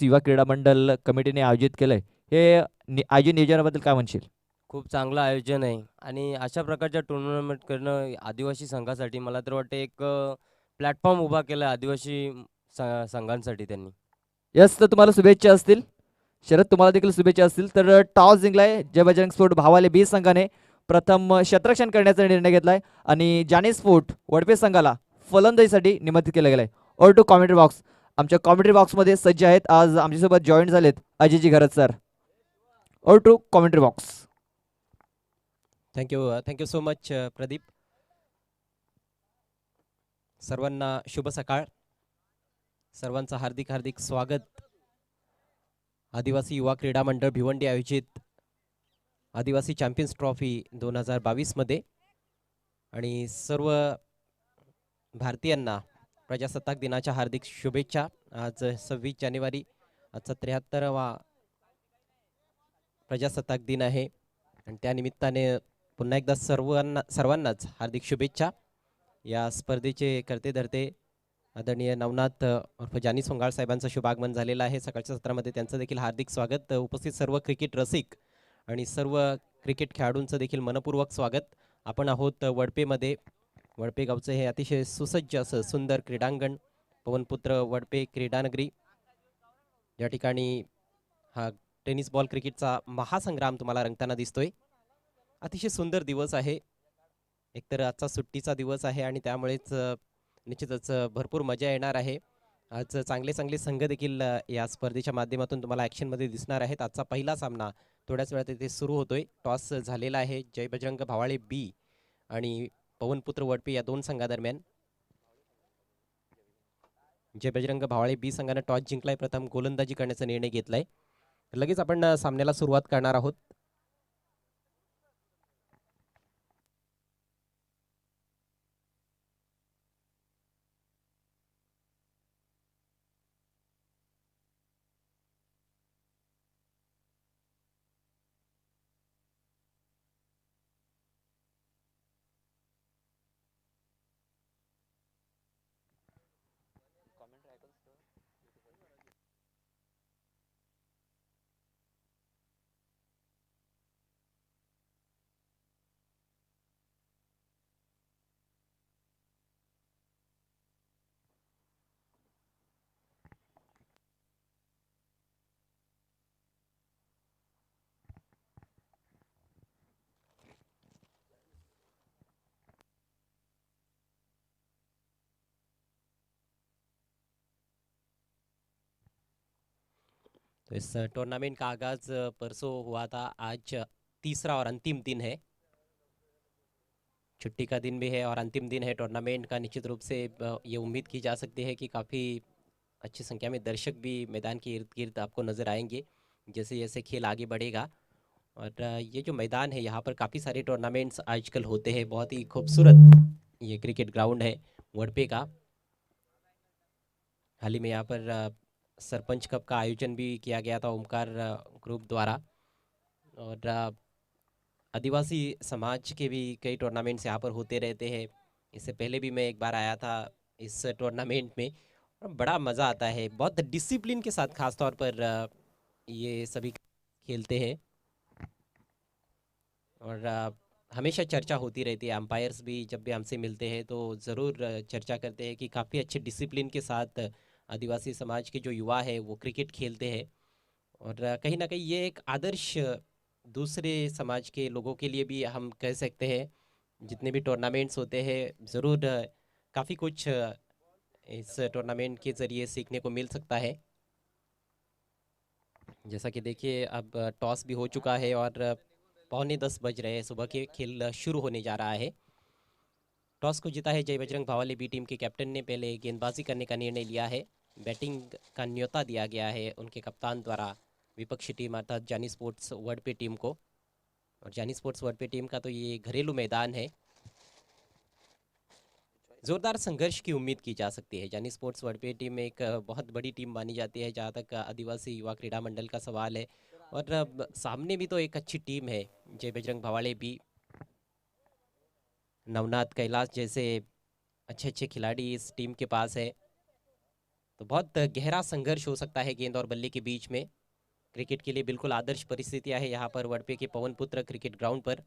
युवा क्रीडा मंडळ कमिटीने आयोजित केलंय, हे आयोजन नियोजनाबद्दल काय म्हणशील? खूप चांगलं आयोजन आहे आणि अशा प्रकारच्या टुर्नामेंट करणं आदिवासी संघासाठी मला तर वाटतं एक प्लॅटफॉर्म उभा केला आहे आदिवासी संघांसाठी त्यांनी. यस, तर तुम्हाला शुभेच्छा असतील. शरद, तुम्हाला देखील शुभेच्छा असतील. तर टॉस जिंकलाय जय बजरंग स्पोर्ट भावाले बी संघाने. प्रथम क्षेत्ररक्षण करण्याचा निर्णय घेतलाय आणि जानी स्पोर्ट वडपे संघाला फलंदाजीसाठी निमंत्रित केलं गेलंय. Over to commentary box. आमच्या कॉमेंट्री बॉक्समध्ये सज्ज आहेत, आज आमच्यासोबत जॉईन झालेत Ajayji Gharat sir. Over to commentary box. Thank you so much Pradeep. सर्वांना शुभ सकाळ. सर्वांचं हार्दिक हार्दिक स्वागत आदिवासी युवा क्रीडा मंडळ भिवंडी आयोजित आदिवासी चॅम्पियन्स ट्रॉफी 2022 मध्ये. आणि सर्व भारतीयांना प्रजासत्ताक दिनाच्या हार्दिक शुभेच्छा. आज 26 जानेवारी, आजचा 73वा प्रजासत्ताक दिन आहे आणि त्यानिमित्ताने पुन्हा एकदा सर्वांनाच हार्दिक शुभेच्छा. या स्पर्धेचे करते धरते आदरणीय नवनाथ उर्फ जानी सोंगाळ साहेबांचं शुभागमन झालेलं आहे. सकाळच्या सत्रामध्ये त्यांचं देखील हार्दिक स्वागत. उपस्थित सर्व क्रिकेट रसिक आणि सर्व क्रिकेट खेळाडूंचं देखील मनपूर्वक स्वागत. आपण आहोत वडपेमध्ये. वडपे गावचं हे अतिशय सुसज्ज असं सुंदर क्रीडांगण, पवनपुत्र वडपे क्रीडानगरी. या ठिकाणी हा टेनिस बॉल क्रिकेटचा महासंग्राम तुम्हाला रंगताना दिसतोय. अतिशय सुंदर दिवस आहे. एकतर आजचा सुट्टीचा दिवस आहे आणि त्यामुळेच निश्चितच भरपूर मजा येणार आहे. आज चांगले चांगले संघ देखील या स्पर्धेच्या माध्यमातून तुम्हाला ॲक्शनमध्ये दिसणार आहेत. आजचा पहिला सामना थोड्याच वेळात इथे सुरू होतोय. टॉस झालेला आहे जय बजरंग भावाळे बी आणि पवनपुत्र वडपे या दोन संघादरम्यान. जय बजरंग भावाळे बी संघाने टॉस जिंकलाय. प्रथम गोलंदाजी करण्याचा निर्णय घेतलाय. लगेच आपण सामन्याला सुरुवात करणार आहोत. तो इस टूर्नामेंट का आगाज परसों हुआ था. आज तीसरा और अंतिम दिन है. छुट्टी का दिन भी है और अंतिम दिन है टूर्नामेंट का. निश्चित रूप से ये उम्मीद की जा सकती है कि काफ़ी अच्छी संख्या में दर्शक भी मैदान के इर्द गिर्द आपको नज़र आएंगे जैसे जैसे खेल आगे बढ़ेगा. और ये जो मैदान है यहाँ पर काफ़ी सारे टूर्नामेंट्स आजकल होते हैं. बहुत ही खूबसूरत ये क्रिकेट ग्राउंड है वडपे का. हाल ही में यहाँ पर सरपंच कप का आयोजन भी किया गया था ओमकार ग्रुप द्वारा. और आदिवासी समाज के भी कई टूर्नामेंट्स यहाँ पर होते रहते हैं. इससे पहले भी मैं एक बार आया था इस टूर्नामेंट में और बड़ा मज़ा आता है. बहुत डिसिप्लिन के साथ खास तौर पर ये सभी खेलते हैं. और हमेशा चर्चा होती रहती है. अंपायर्स भी जब भी हमसे मिलते हैं तो ज़रूर चर्चा करते हैं कि काफ़ी अच्छे डिसिप्लिन के साथ आदिवासी समाज के जो युवा है वो क्रिकेट खेलते हैं. और कहीं ना कहीं ये एक आदर्श दूसरे समाज के लोगों के लिए भी हम कह सकते हैं. जितने भी टूर्नामेंट्स होते हैं ज़रूर काफ़ी कुछ इस टूर्नामेंट के ज़रिए सीखने को मिल सकता है. जैसा कि देखिए अब टॉस भी हो चुका है और 9:45 बज रहे हैं. सुबह के खेल शुरू होने जा रहा है. टॉस को जीता है जय बजरंग भावाली बी टीम के कैप्टन ने. पहले गेंदबाजी करने का निर्णय लिया है. बैटिंग का न्योता दिया गया है उनके कप्तान द्वारा विपक्षी टीम अर्थात जानी स्पोर्ट्स वडपे टीम को. और जानी स्पोर्ट्स वडपे टीम का तो ये घरेलू मैदान है. जोरदार संघर्ष की उम्मीद की जा सकती है. जानी स्पोर्ट्स वडपे टीम एक बहुत बड़ी टीम मानी जाती है जहाँ तक आदिवासी युवा क्रीड़ा मंडल का सवाल है. और सामने भी तो एक अच्छी टीम है जय बजरंग भवाले भी. नवनाथ कैलाश जैसे अच्छे अच्छे खिलाड़ी इस टीम के पास है. तो बहुत गहरा संघर्ष हो सकता है गेंद और बल्ले के बीच में। क्रिकेट के लिए बिल्कुल आदर्श परिस्थितियां है यहाँ पर वडपे के पवन पुत्र क्रिकेट ग्राउंड पर।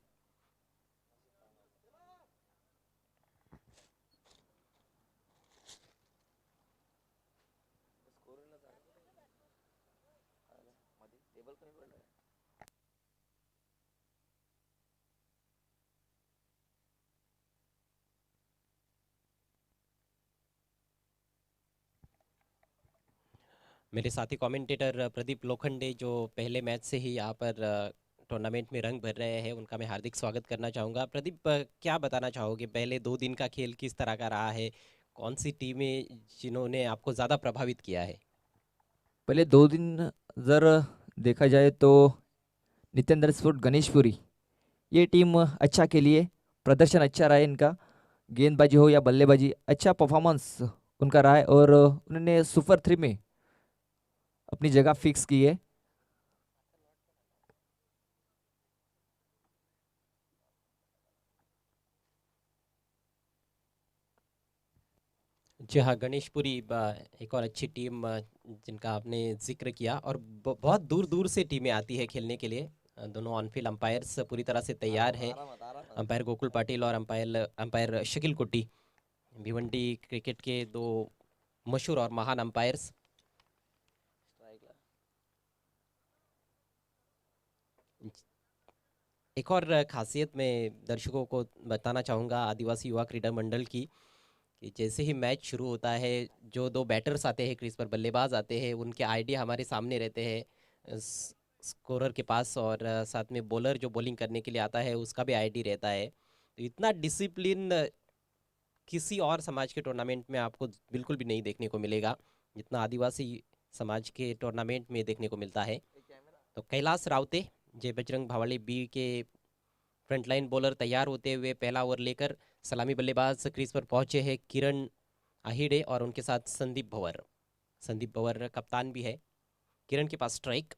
मेरे साथी कमेंटेटर प्रदीप लोखंडे जो पहले मैच से ही यहाँ पर टूर्नामेंट में रंग भर रहे हैं, उनका मैं हार्दिक स्वागत करना चाहूँगा। प्रदीप, क्या बताना चाहोगे, पहले 2 दिन का खेल किस तरह का रहा है? कौन सी टीमें जिन्होंने आपको ज़्यादा प्रभावित किया है? पहले 2 दिन जर देखा जाए तो नितेंद्र स्फूट गणेशपुरी ये टीम अच्छा खेली है, प्रदर्शन अच्छा रहा है इनका, गेंदबाजी हो या बल्लेबाजी अच्छा परफॉर्मेंस उनका रहा है और उन्होंने सुपर 3 में अपनी जगह फिक्स की है। जी हाँ, गणेशपुरी एक और अच्छी टीम जिनका आपने जिक्र किया, और बहुत दूर दूर से टीमें आती है खेलने के लिए। दोनों ऑन फील्ड अंपायर्स पूरी तरह से तैयार है, अंपायर गोकुल पाटिल और अंपायर शकील कुट्टी, भिवंडी क्रिकेट के 2 मशहूर और महान अंपायर्स। एक और खासियत मैं दर्शकों को बताना चाहूँगा आदिवासी युवा क्रीडा मंडल की, कि जैसे ही मैच शुरू होता है, जो 2 बैटर्स आते हैं क्रीज पर, बल्लेबाज आते हैं, उनके आईडी हमारे सामने रहते हैं स्कोरर के पास, और साथ में बॉलर जो बॉलिंग करने के लिए आता है उसका भी आईडी रहता है। तो इतना डिसिप्लिन किसी और समाज के टूर्नामेंट में आपको बिल्कुल भी नहीं देखने को मिलेगा जितना आदिवासी समाज के टूर्नामेंट में देखने को मिलता है। तो कैलाश रावते, जय बजरंग भावाली बी के फ्रंटलाइन बॉलर तैयार होते हुए पहला ओवर लेकर सलामी बल्लेबाज क्रीज पर पहुंचे हैं किरण आहिड़े, और उनके साथ संदीप भंवर कप्तान भी है। किरण के पास स्ट्राइक,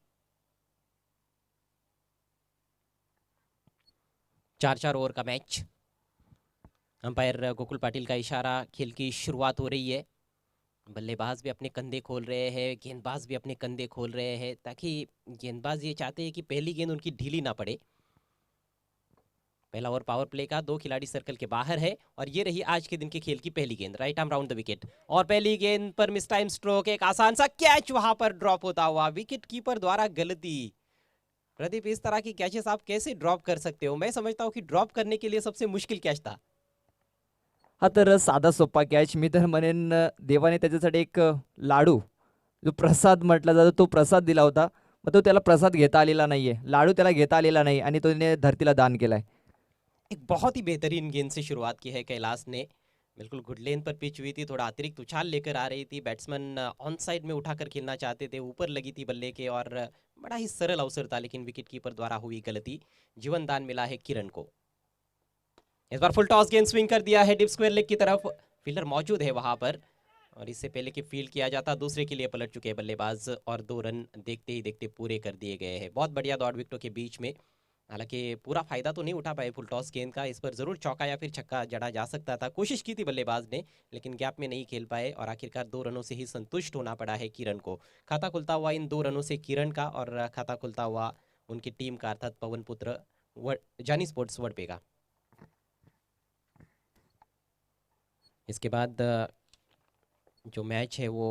4-4 ओवर का मैच। अंपायर गोकुल पाटिल का इशारा, खेल की शुरुआत हो रही है। बल्लेबाज भी अपने कंधे खोल रहे हैं, गेंदबाज भी अपने कंधे खोल रहे हैं, ताकि गेंदबाज ये चाहते हैं कि पहली गेंद उनकी ढीली ना पड़े। पहला ओवर पावर प्ले का, 2 खिलाड़ी सर्कल के बाहर है, और ये रही आज के दिन के खेल की पहली गेंद, right arm round the wicket. और पहली गेंद पर मिस टाइम स्ट्रोक, एक आसान सा कैच वहां पर ड्रॉप होता हुआ, विकेट कीपर द्वारा गलती। प्रदीप, इस तरह की कैचेस आप कैसे ड्रॉप कर सकते हो? मैं समझता हूँ कि ड्रॉप करने के लिए सबसे मुश्किल कैच था। हा तर साधा सोपा कॅच, मी तर म्हणेन देवाने त्याच्यासाठी एक लाडू जो प्रसाद म्हटला जातो तो प्रसाद दिला होता, मग तो त्याला प्रसाद घेता आलेला नाहीये, लाडू त्याला घेता आलेला नाही आणि तो त्याने धरतीला दान केलाय। एक बहुत ही बेहतरीन गेंद से शुरुआत की है कैलाश ने, बिल्कुल गुड लेन पर पिच हुई थी, थोड़ा अतिरिक्त उछाल लेकर आ रही थी, बैट्समैन ऑन साइड में उठाकर खेलना चाहते थे, ऊपर लगी थी बल्ले के, और बड़ा ही सरल अवसर था, लेकिन विकेट कीपर द्वारा हुई गलती। जीवन दान मिला है किरण को। इस बार फुल टॉस गेंद स्विंग कर दिया है डीप स्क्वायर लेग की तरफ, फील्डर मौजूद है वहां पर, और इससे पहले कि फील्ड किया जाता दूसरे के लिए पलट चुके हैं बल्लेबाज, और 2 रन देखते ही देखते पूरे कर दिए गए हैं। बहुत बढ़िया दौड़ विकेटों के बीच में, हालांकि पूरा फायदा तो नहीं उठा पाए फुल टॉस गेंद का, इस पर जरूर चौका या फिर छक्का जड़ा जा सकता था, कोशिश की थी बल्लेबाज ने, लेकिन गैप में नहीं खेल पाए, और आखिरकार 2 रनों से ही संतुष्ट होना पड़ा है किरण को। खाता खुलता हुआ इन 2 रनों से किरण का, और खाता खुलता हुआ उनकी टीम का, अर्थात पवन पुत्र जानी स्पोर्ट्स वडपे का। इसके बाद जो मैच है वो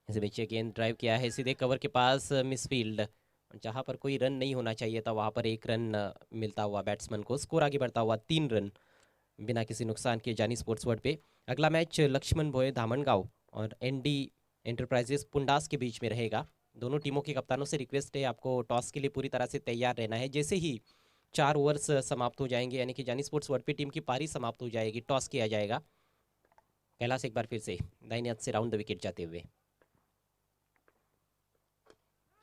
ऐसे बच्चे गेंद ड्राइव किया है सीधे कवर के पास, मिस फील्ड, जहां पर कोई रन नहीं होना चाहिए था वहां पर 1 रन मिलता हुआ बैट्समैन को, स्कोर आगे बढ़ता हुआ 3 रन बिना किसी नुकसान के जानी स्पोर्ट्स वर्ड पे। अगला मैच लक्ष्मण भोये धामनगांव और एनडी एंटरप्राइजेस पुंडास के बीच में रहेगा। दोनों टीमों के कप्तानों से रिक्वेस्ट है आपको टॉस के लिए पूरी तरह से तैयार रहना है। जैसे ही 4 ओवर्स समाप्त हो जाएंगे, यानी कि जानी स्पोर्ट्स वर्ड पे टीम की पारी समाप्त हो जाएगी, टॉस किया जाएगा। कैलाश एक बार फिर से दाहिने हाथ से राउंड द विकेट जाते हुए,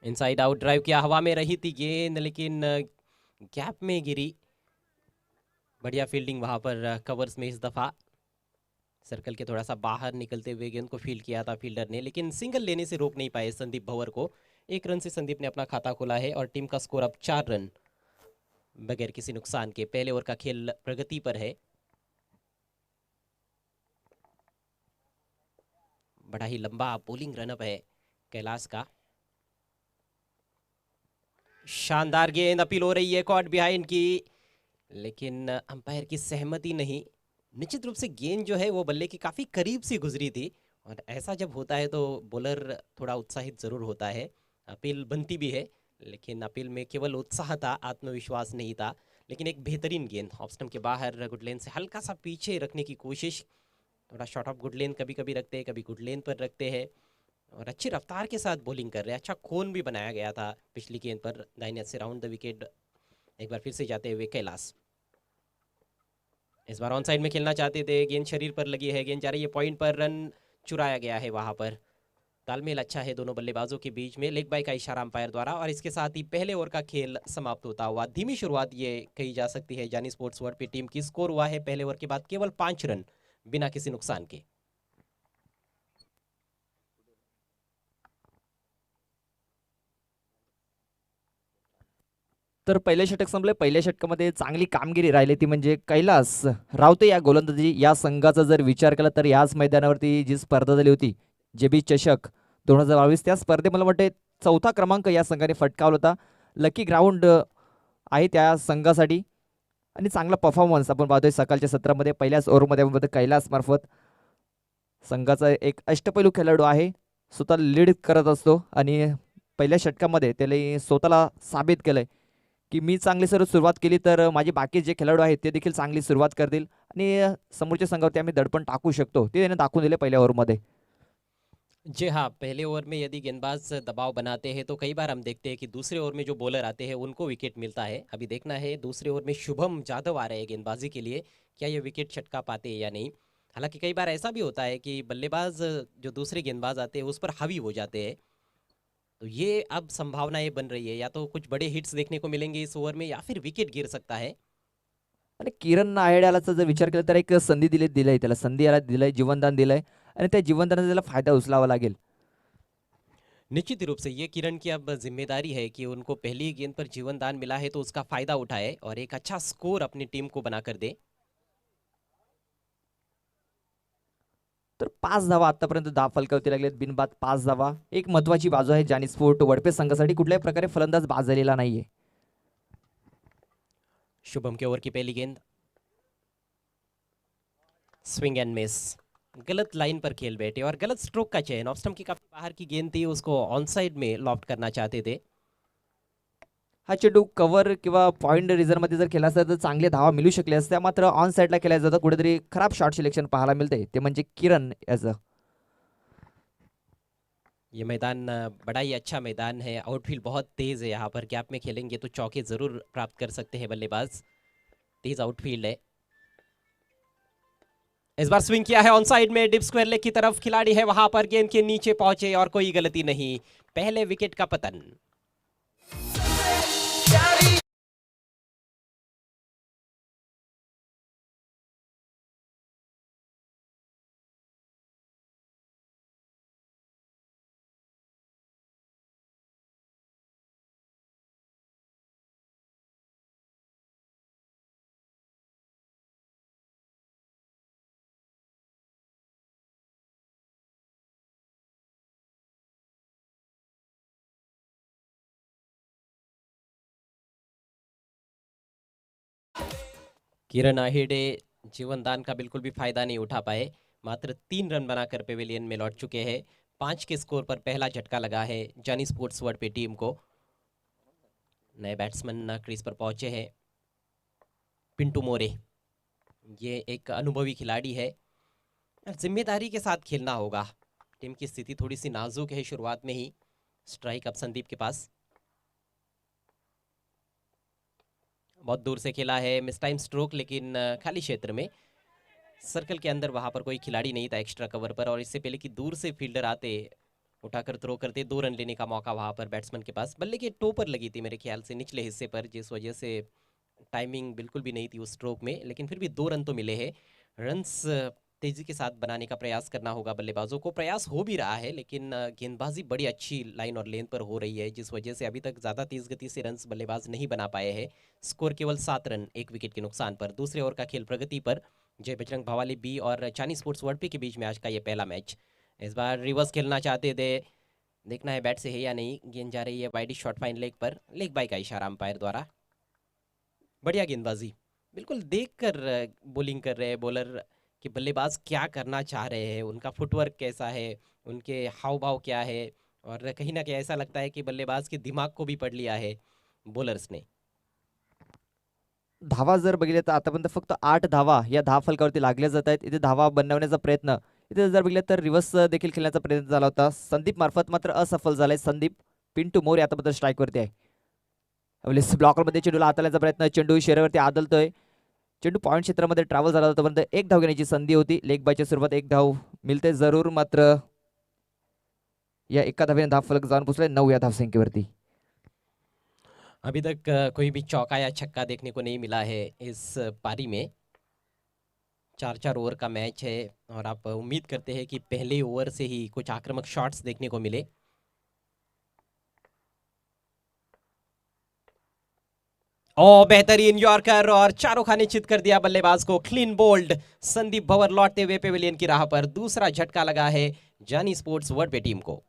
इनसाइड आउट ड्राइव किया, हवा में रही थी गेंद लेकिन गैप में गिरी। बढ़िया फील्डिंग वहां पर कवर्स में इस दफा, सर्कल के थोड़ा सा बाहर निकलते हुए गेंद को फील्ड किया था फील्डर ने, लेकिन सिंगल लेने से रोक नहीं पाए संदीप भंवर को। 1 रन से संदीप ने अपना खाता खोला है और टीम का स्कोर अब 4 रन बगैर किसी नुकसान के। पहले ओवर का खेल प्रगति पर है। बड़ा ही लंबा बॉलिंग रनअप है कैलाश का। शानदार गेंद अपील हो रही है कॉट बिहाइंड की, लेकिन अंपायर की सहमति नहीं। निश्चित रूप से गेंद जो है वो बल्ले के काफी करीब से गुजरी थी, और ऐसा जब होता है तो बॉलर थोड़ा उत्साहित जरूर होता है। अपील बनती भी है, लेकिन अपील में केवल उत्साह था, आत्मविश्वास नहीं था। लेकिन एक बेहतरीन गेंद ऑफ स्टंप के बाहर गुड लेन से हल्का सा पीछे रखने की कोशिश। थोड़ा शॉर्ट ऑफ गुड लेन कभी कभी रखते हैं, कभी गुड लेन पर रखते हैं, और अच्छी रफ्तार के साथ बॉलिंग कर रहे हैं। अच्छा कोन भी बनाया गया था पिछली गेंद पर दाहिने हाथ से राउंड द विकेट। एक बार फिर से जाते हुए कैलाश इस बार ऑन साइड में खेलना चाहते थे, गेंद शरीर पर लगी है, गेंद जा रही है पॉइंट पर, रन चुराया गया है वहां पर। तालमेल अच्छा है दोनों बल्लेबाजों के बीच में, लेग बाय का इशारा अंपायर द्वारा, और इसके साथ ही पहले ओवर का खेल समाप्त होता हुआ। धीमी शुरुआत ये कही जा सकती है जानी स्पोर्ट्स वर्ल्ड पे टीम की। स्कोर हुआ है पहले ओवर के बाद केवल 5 रन बिना किसी नुकसान के। तर पहिले षटक संपले. पहिल्या षटकामध्ये चांगली कामगिरी राहिली ती म्हणजे कैलास रावते या गोलंदाजी या संघाचा जर विचार केला तर याच मैदानावरती जी स्पर्धा झाली होती जेबी चषक 2022, त्या स्पर्धेत मला वाटते 4था क्रमांक या संघाने फटकावला होता. लकी ग्राउंड आहे त्या संघासाठी आणि चांगला परफॉर्मन्स आपण पाहतोय सकाळच्या सत्रामध्ये. पहिल्याच ओव्हरमध्ये आपण पाहतो कैलास मार्फत संघाचा एक अष्टपैलू खेळाडू आहे, स्वतः लीड करत असतो आणि पहिल्या षटकामध्ये त्याला स्वतःला साबित केलंय की मी चांगली सुरुवात केली तर माझे बाकी जे खेळाडू आहेत ते देखील चांगली सुरुवात करतील आणि समोरच्या संघावरती आम्ही दडपण टाकू शकतो, ते त्याने दाखवून दिले पहिल्या ओव्हरमध्ये. जी हाँ, पहले ओवर में यदि गेंदबाज दबाव बनाते हैं तो कई बार हम देखते हैं कि दूसरे ओवर में जो बॉलर आते हैं उनको विकेट मिलता है। अभी देखना है दूसरे ओवर में शुभम जादव आ रहे हैं गेंदबाजी के लिए, क्या ये विकेट छटका पाते हैं या नहीं। हालांकि कई बार ऐसा भी होता है कि बल्लेबाज जो दूसरे गेंदबाज आते हैं उस पर हावी हो जाते हैं, तो ये अब संभावनाएं बन रही है, या तो कुछ बड़े हिट्स देखने को मिलेंगे इस ओवर में या फिर विकेट गिर सकता है। आणि किरण नायडालाचा जर विचार केला तर एक संधी दिलंय त्याला, संधी याला दिलंय, जीवनदान दिलंय आणि त्या जीवनदानाचा त्याला फायदा उचलावा लागेल. निश्चित रूप से ये किरण की अब जिम्मेदारी है कि उनको पहली गेंद पर जीवन दान मिला है तो उसका फायदा उठाए और एक अच्छा स्कोर अपनी टीम को बनाकर दे। तर 5 धावा आतापर्यंत फलकावती लागलेत, बिनबाद 5 धावा. एक महत्वाची बाजू आहे जानी स्पोर्ट वडपे संघासाठी, कुठल्याही प्रकारे फलंदाज बाद झालेला नाहीये. शुभम के ओवर की पहली गेंद स्विंग एंड मिस, गलत लाइन पर खेल बैठे और गलत स्ट्रोक का चयन। ऑफ स्टंप की काफी बाहर की गेंद थी, उसको ऑन साइड में लॉफ्ट करना चाहते थे। हा चेंडू कव्हर किंवा पॉइंट रिझर्व मध्ये जर केला असता तर चांगले धावा मिळू शकले असत्या, मात्र ऑन साइडला केल्या जातं, कुठेतरी खराब शॉट सिलेक्शन पाहायला मिळते, ते म्हणजे किरण याचं. ये मैदान बड़ा ही अच्छा मैदान है, आउटफील्ड बहुत तेज है, यहाँ पर गैप में खेलेंगे तो चौके जरूर प्राप्त कर सकते हैं बल्लेबाज। तेज आउटफील्ड है। इस बार स्विंग किया है ऑन साइड में, डिप स्क्वायर लेग की तरफ खिलाड़ी है वहां पर, गेंद के नीचे पहुंचे और कोई गलती नहीं, पहले विकेट का पतन। किरण आहिडे जीवनदान का बिल्कुल भी फायदा नहीं उठा पाए, मात्र 3 रन बनाकर पेविलियन में लौट चुके हैं। 5 के स्कोर पर पहला झटका लगा है जानी स्पोर्ट्स वर्ल्ड पे टीम को। नए बैट्समैन क्रीज पर पहुंचे हैं, पिंटू मोरे, ये एक अनुभवी खिलाड़ी है, जिम्मेदारी के साथ खेलना होगा। टीम की स्थिति थोड़ी सी नाजुक है शुरुआत में ही। स्ट्राइक अब संदीप के पास, बहुत दूर से खेला है, मिस टाइम स्ट्रोक, लेकिन खाली क्षेत्र में सर्कल के अंदर वहां पर कोई खिलाड़ी नहीं था एक्स्ट्रा कवर पर, और इससे पहले कि दूर से फील्डर आते उठाकर थ्रो करते, 2 रन लेने का मौका वहां पर बैट्समैन के पास। बल्ले के टो पर लगी थी मेरे ख्याल से निचले हिस्से पर, जिस वजह से टाइमिंग बिल्कुल भी नहीं थी उस स्ट्रोक में, लेकिन फिर भी 2 रन तो मिले हैं। रन्स तेजी के साथ बनाने का प्रयास करना होगा बल्लेबाजों को, प्रयास हो भी रहा है, लेकिन गेंदबाजी बड़ी अच्छी लाइन और लेंथ पर हो रही है, जिस वजह से अभी तक ज़्यादा तेज गति से रन्स बल्लेबाज नहीं बना पाए हैं। स्कोर केवल 7 रन 1 विकेट के नुकसान पर। दूसरे ओवर का खेल प्रगति पर, जय बजरंग भवाली बी और चानी स्पोर्ट्स वर्ल्ड पे के बीच में आज का ये पहला मैच। इस बार रिवर्स खेलना चाहते थे, देखना है बैट से है या नहीं। गेंद जा रही है वाइड शॉट फाइन लेग पर, लेग बाय का इशारा अंपायर द्वारा। बढ़िया गेंदबाजी, बिल्कुल देख कर बॉलिंग कर रहे हैं बॉलर कि बल्लेबाज क्या करना चाह रहे हैं, उनका फुटवर्क कैसा है, उनके हाव भाव क्या है। और कहीं ना कहीं ऐसा लगता है कि बल्लेबाज के दिमाग को भी पढ़ लिया है बॉलर्स ने। धावा जर बघितल्या तर आतापर्यंत फक्त 8 धावा या धाव फलकावरती लागल्या जात आहेत. इथे धावा बनवण्याचा प्रयत्न, इथे जर बघितलं तर रिव्हर्स देखील खेळण्याचा प्रयत्न झाला होता संदीप मार्फत, मात्र असफल झालाय. संदीप पिंटू मोरे आतापर्यंत स्ट्राईक वरती आहे. ब्लॉकरमध्ये चेंडूला हाताळण्याचा प्रयत्न, चेंडू शेरेवरती आदलतोय. चेंडू पॉईंट क्षेत्रामध्ये ट्रॅव्हल झाला होता. एक धाव घेण्याची संधी होती. लेग बायच्या सुरुवात एक धाव मिळते जरूर, मात्र या एका धावेने धाव फलक जाऊन पोहोचलाय 9 या धावसंख्येवरती. अभी तक कोई भी चौका या छक्का देखने को नहीं मिला है इस पारी में। 4-4 ओवर का मैच है और आप उम्मीद करते हैं कि पहले ओवर से ही कुछ आक्रामक शॉट्स देखने को मिले। ओ बेहतरीन यॉर्कर, और चारों खाने चित कर दिया बल्लेबाज को। क्लीन बोल्ड संदीप भवर लौटते हुए पेविलियन की राह पर। दूसरा झटका लगा है जानी स्पोर्ट्स वर्डपे टीम को।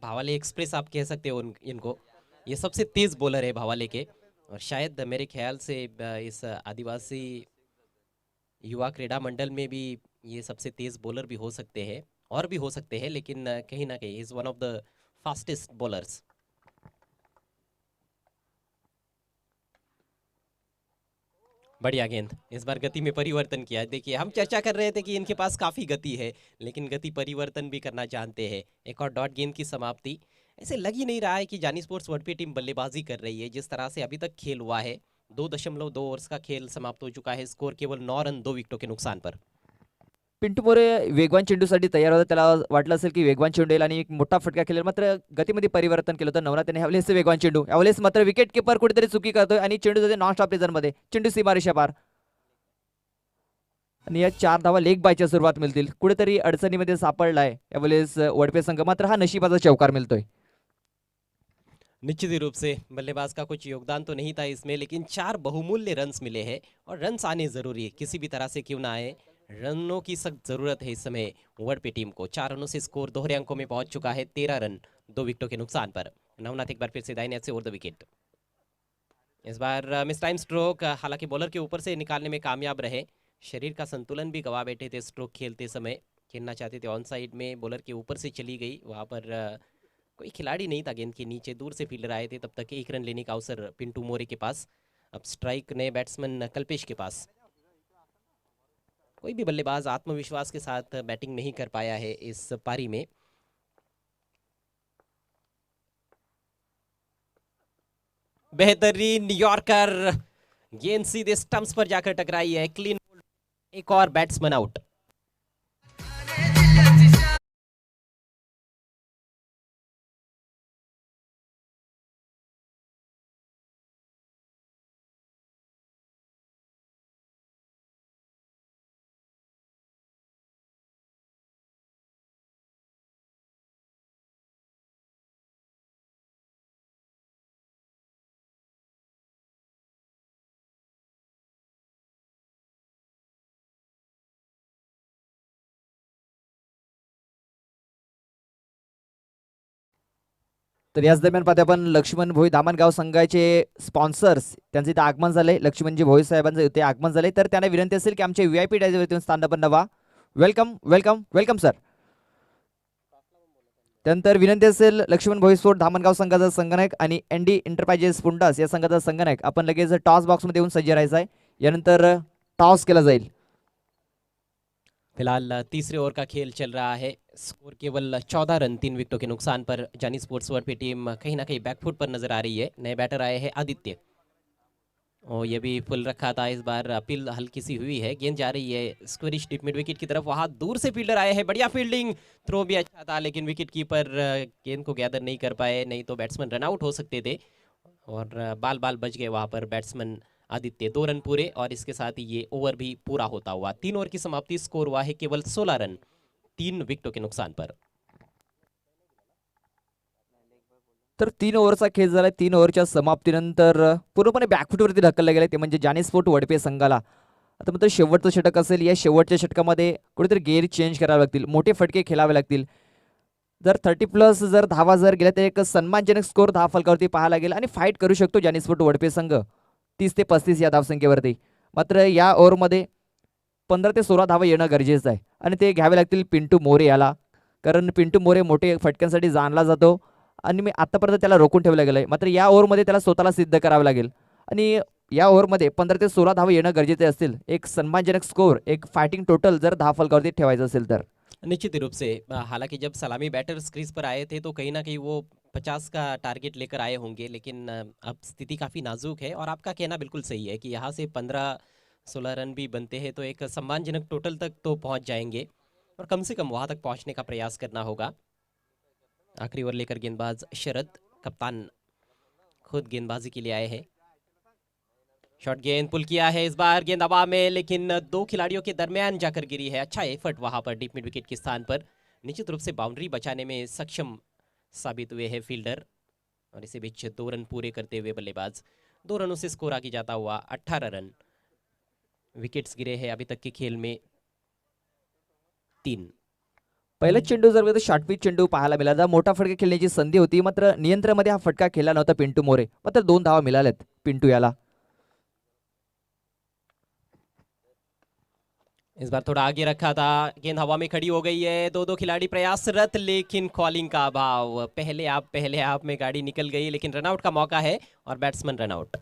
भावाले एक्सप्रेस आप कह सकते हो इनको। ये सबसे तेज बॉलर है भावाले के, और शायद मेरे ख्याल से इस आदिवासी युवा क्रीड़ा मंडल में भी ये सबसे तेज बॉलर भी हो सकते हैं, और भी हो सकते हैं, लेकिन कहीं ना कहीं is one of the fastest bowlers. बढ़िया गेंद, इस बार गति में परिवर्तन किया। देखिए हम चर्चा कर रहे थे कि इनके पास काफी गति है, लेकिन गति परिवर्तन भी करना जानते हैं। एक और डॉट गेंद की समाप्ति। ऐसे लग ही नहीं रहा है कि जानी स्पोर्ट्स वर्डपे टीम बल्लेबाजी कर रही है। जिस तरह से अभी तक खेल हुआ है, 2.2 ओवर्स का खेल समाप्त हो चुका है। स्कोर केवल 9 रन 2 विकेटों के नुकसान पर। पिंटू मोरे वेगवान चेंडूसाठी तयार होता. त्याला वाटलं असेल की वेगवान चेंडू येईल आणि एक मोठा फटका खेळेल, मात्र गतीमध्ये परिवर्तन केलं होतं नवनाथने. यावेळेस वेगवान चेंडू, यावेळेस मात्र विकेट किपर कुठेतरी चुकी करतोय आणि चेंडू जाते नॉन स्टॉप मध्ये. चेंडू सीमारेषा पार, आणि या 4 धावा लेग बायच्या सुरुवात मिळतील. कुठेतरी अडचणीमध्ये सापडलाय यावेळेस वडपे संघ, मात्र हा नशिबाचा चौकार मिळतोय. निश्चित रूप से बल्लेबाज का कुछ योगदान तो नहीं था इसमें, लेकिन 4 बहुमूल्य रन्स मिले हैं, और रन्स आने जरूरी है किसी भी तरह से क्यों ना आए। रनों की सख्त जरूरत है इस समय वर्डपे टीम को। 4 रनों से स्कोर दोहरे अंकों में पहुंच चुका है। 13 रन 2 विकेटों के नुकसान पर। नवनाथ एक बार फिर से दाहिने हाथ से ओवर द विकेट। इस बार मिस टाइम स्ट्रोक, हालांकि बॉलर के ऊपर से निकालने में कामयाब रहे। शरीर का संतुलन भी गवा बैठे थे स्ट्रोक खेलते समय। खेलना चाहते थे ऑन साइड में, बॉलर के ऊपर से चली गई। वहां पर कोई खिलाड़ी नहीं था गेंद के नीचे, दूर से फील्डर आए थे। तब तक 1 रन लेने का अवसर पिंटू मोरे के पास। अब स्ट्राइक नए बैट्समैन कल्पेश के पास। कोई भी बल्लेबाज आत्मविश्वास के साथ बैटिंग नहीं कर पाया है इस पारी में। बेहतरीन यॉर्कर, गेंद सीधे स्टंप्स पर जाकर टकराई है। क्लीन, एक और बैट्समैन आउट। तर याच दरम्यान पाहते आपण लक्ष्मण भोई धामणगाव संघाचे स्पॉन्सर्स त्यांचे इथे आगमन झाले. लक्ष्मणजी भोई साहेबांचे इथे आगमन झाले. तर त्यांना विनंती असेल की आमचे VIP डॅशवरती स्थान आपण नवा. Welcome welcome welcome sir. त्यानंतर विनंती असेल लक्ष्मण भोई स्पोर्ट धामणगाव संघाचा संघनायक आणि ND एंटरप्राइजेस पुंडास या संघाचा संघनायक आपण लगेच टॉस बॉक्समध्ये येऊन सज्ज राहायचं आहे. यानंतर टॉस केला जाईल. फिलहाल तीसरे ओवर का खेल चल रहा है। स्कोर केवल 14 रन 3 विकेटों के नुकसान पर जानी स्पोर्ट्स वर्ल्ड पे टीम कहीं ना कहीं बैकफुट पर नजर आ रही है। नए बैटर आए हैं आदित्य, और ये भी फुल रखा था, इस बार अपील हल्की सी हुई है। गेंद जा रही है स्क्वेरिश डीप मिड विकेट की तरफ, वहां दूर से फील्डर आए हैं, बढ़िया फील्डिंग, थ्रो भी अच्छा था, लेकिन विकेट कीपर गेंद को गैदर नहीं कर पाए, नहीं तो बैट्समैन रन आउट हो सकते थे। और बाल बाल बच गए वहां पर बैट्समैन आदित्य। 2 रन पूरे, और इसके साथ ही ये ओवर भी पूरा होता हुआ 3 ओवर की समाप्ति। स्कोर हुआ है केवल 16 रन 3 विकेटों के नुकसान पर। तर 3 ओव्हरचा खेळ झाला. 3 ओव्हरच्या समाप्तीनंतर पूर्णपणे बॅकफुटवरती ढकलले गेले ते म्हणजे जानी स्पोर्ट वडपे संघाला. आता मग शेवटचं षटक असेल. या शेवटच्या षटकामध्ये कुठेतरी गेअर चेंज करावे लागतील, मोठे फटके खेळावे लागतील. जर 30+ जर धावा जर गेल्या तर एक सन्मानजनक स्कोर धाव फलकावरती पाहायला लागेल आणि फाईट करू शकतो जानी स्पोर्ट वडपे संघ 30 ते 35 या धावसंख्येवरती. मात्र या ओव्हरमध्ये 15 ते 16 धावा येणं गरजेचं आहे आणि ते घ्यावे लागतील पिंटू मोरे याला, कारण पिंटू मोरे मोठे फटक्यांसाठी जाणला जातो आणि मी आतापर्यंत त्याला रोखून ठेवलं गेलंय. मात्र या ओव्हरमध्ये त्याला स्वतःला सिद्ध करावं लागेल आणि या ओव्हरमध्ये 15 ते 16 धावा येणं गरजेचे असतील. एक सन्मानजनक स्कोर, एक फाइटिंग टोटल जर धाव फलकावरती ठेवायचं असेल तर. निश्चित ही रूप से हालांकि जब सलामी बैटर्स क्रीज पर आए थे तो कहीं ना कहीं वो 50 का टारगेट लेकर आए होंगे, लेकिन अब स्थिति काफ़ी नाजुक है। और आपका कहना बिल्कुल सही है कि यहाँ से 15-16 रन भी बनते हैं तो एक सम्मानजनक टोटल तक तो पहुँच जाएंगे, और कम से कम वहाँ तक पहुँचने का प्रयास करना होगा। आखिरी ओवर लेकर गेंदबाज शरद, कप्तान खुद गेंदबाजी के लिए आए हैं। शॉट गेंद पुल किया है, इस बार गेंद हवा में, लेकिन 2 खिलाड़ियों के दरमियान जाकर गिरी है। अच्छा एफर्ट वहां पर डीप मिड विकेट के स्थान पर, निश्चित रूप से बाउंड्री बचाने में सक्षम साबित हुए हैं फील्डर। और इसी बीच 2 रन पूरे करते हुए बल्लेबाज 2 रनों से स्कोर आगे जाता हुआ 18 रन। विकेट्स गिरे हैं अभी तक के खेल में 3। पहिला चेंडू जर बघितलं शॉर्टपिच चेंडू पाहायला मिळाला. मोठा फटका खेळण्याची संधी होती, मात्र नियंत्रणामध्ये हा फटका खेळला नव्हता पिंटू मोरे. मात्र 2 धावा मिळाल्यात पिंटू याला. इस बार थोड़ा आगे रखा था, गेंद हवा में खड़ी हो गई है। 2 खिलाड़ी प्रयासरत, लेकिन कॉलिंग का अभाव। पहले आप में गाड़ी निकल गई, लेकिन रनआउट का मौका है और बैट्समैन रनआउट।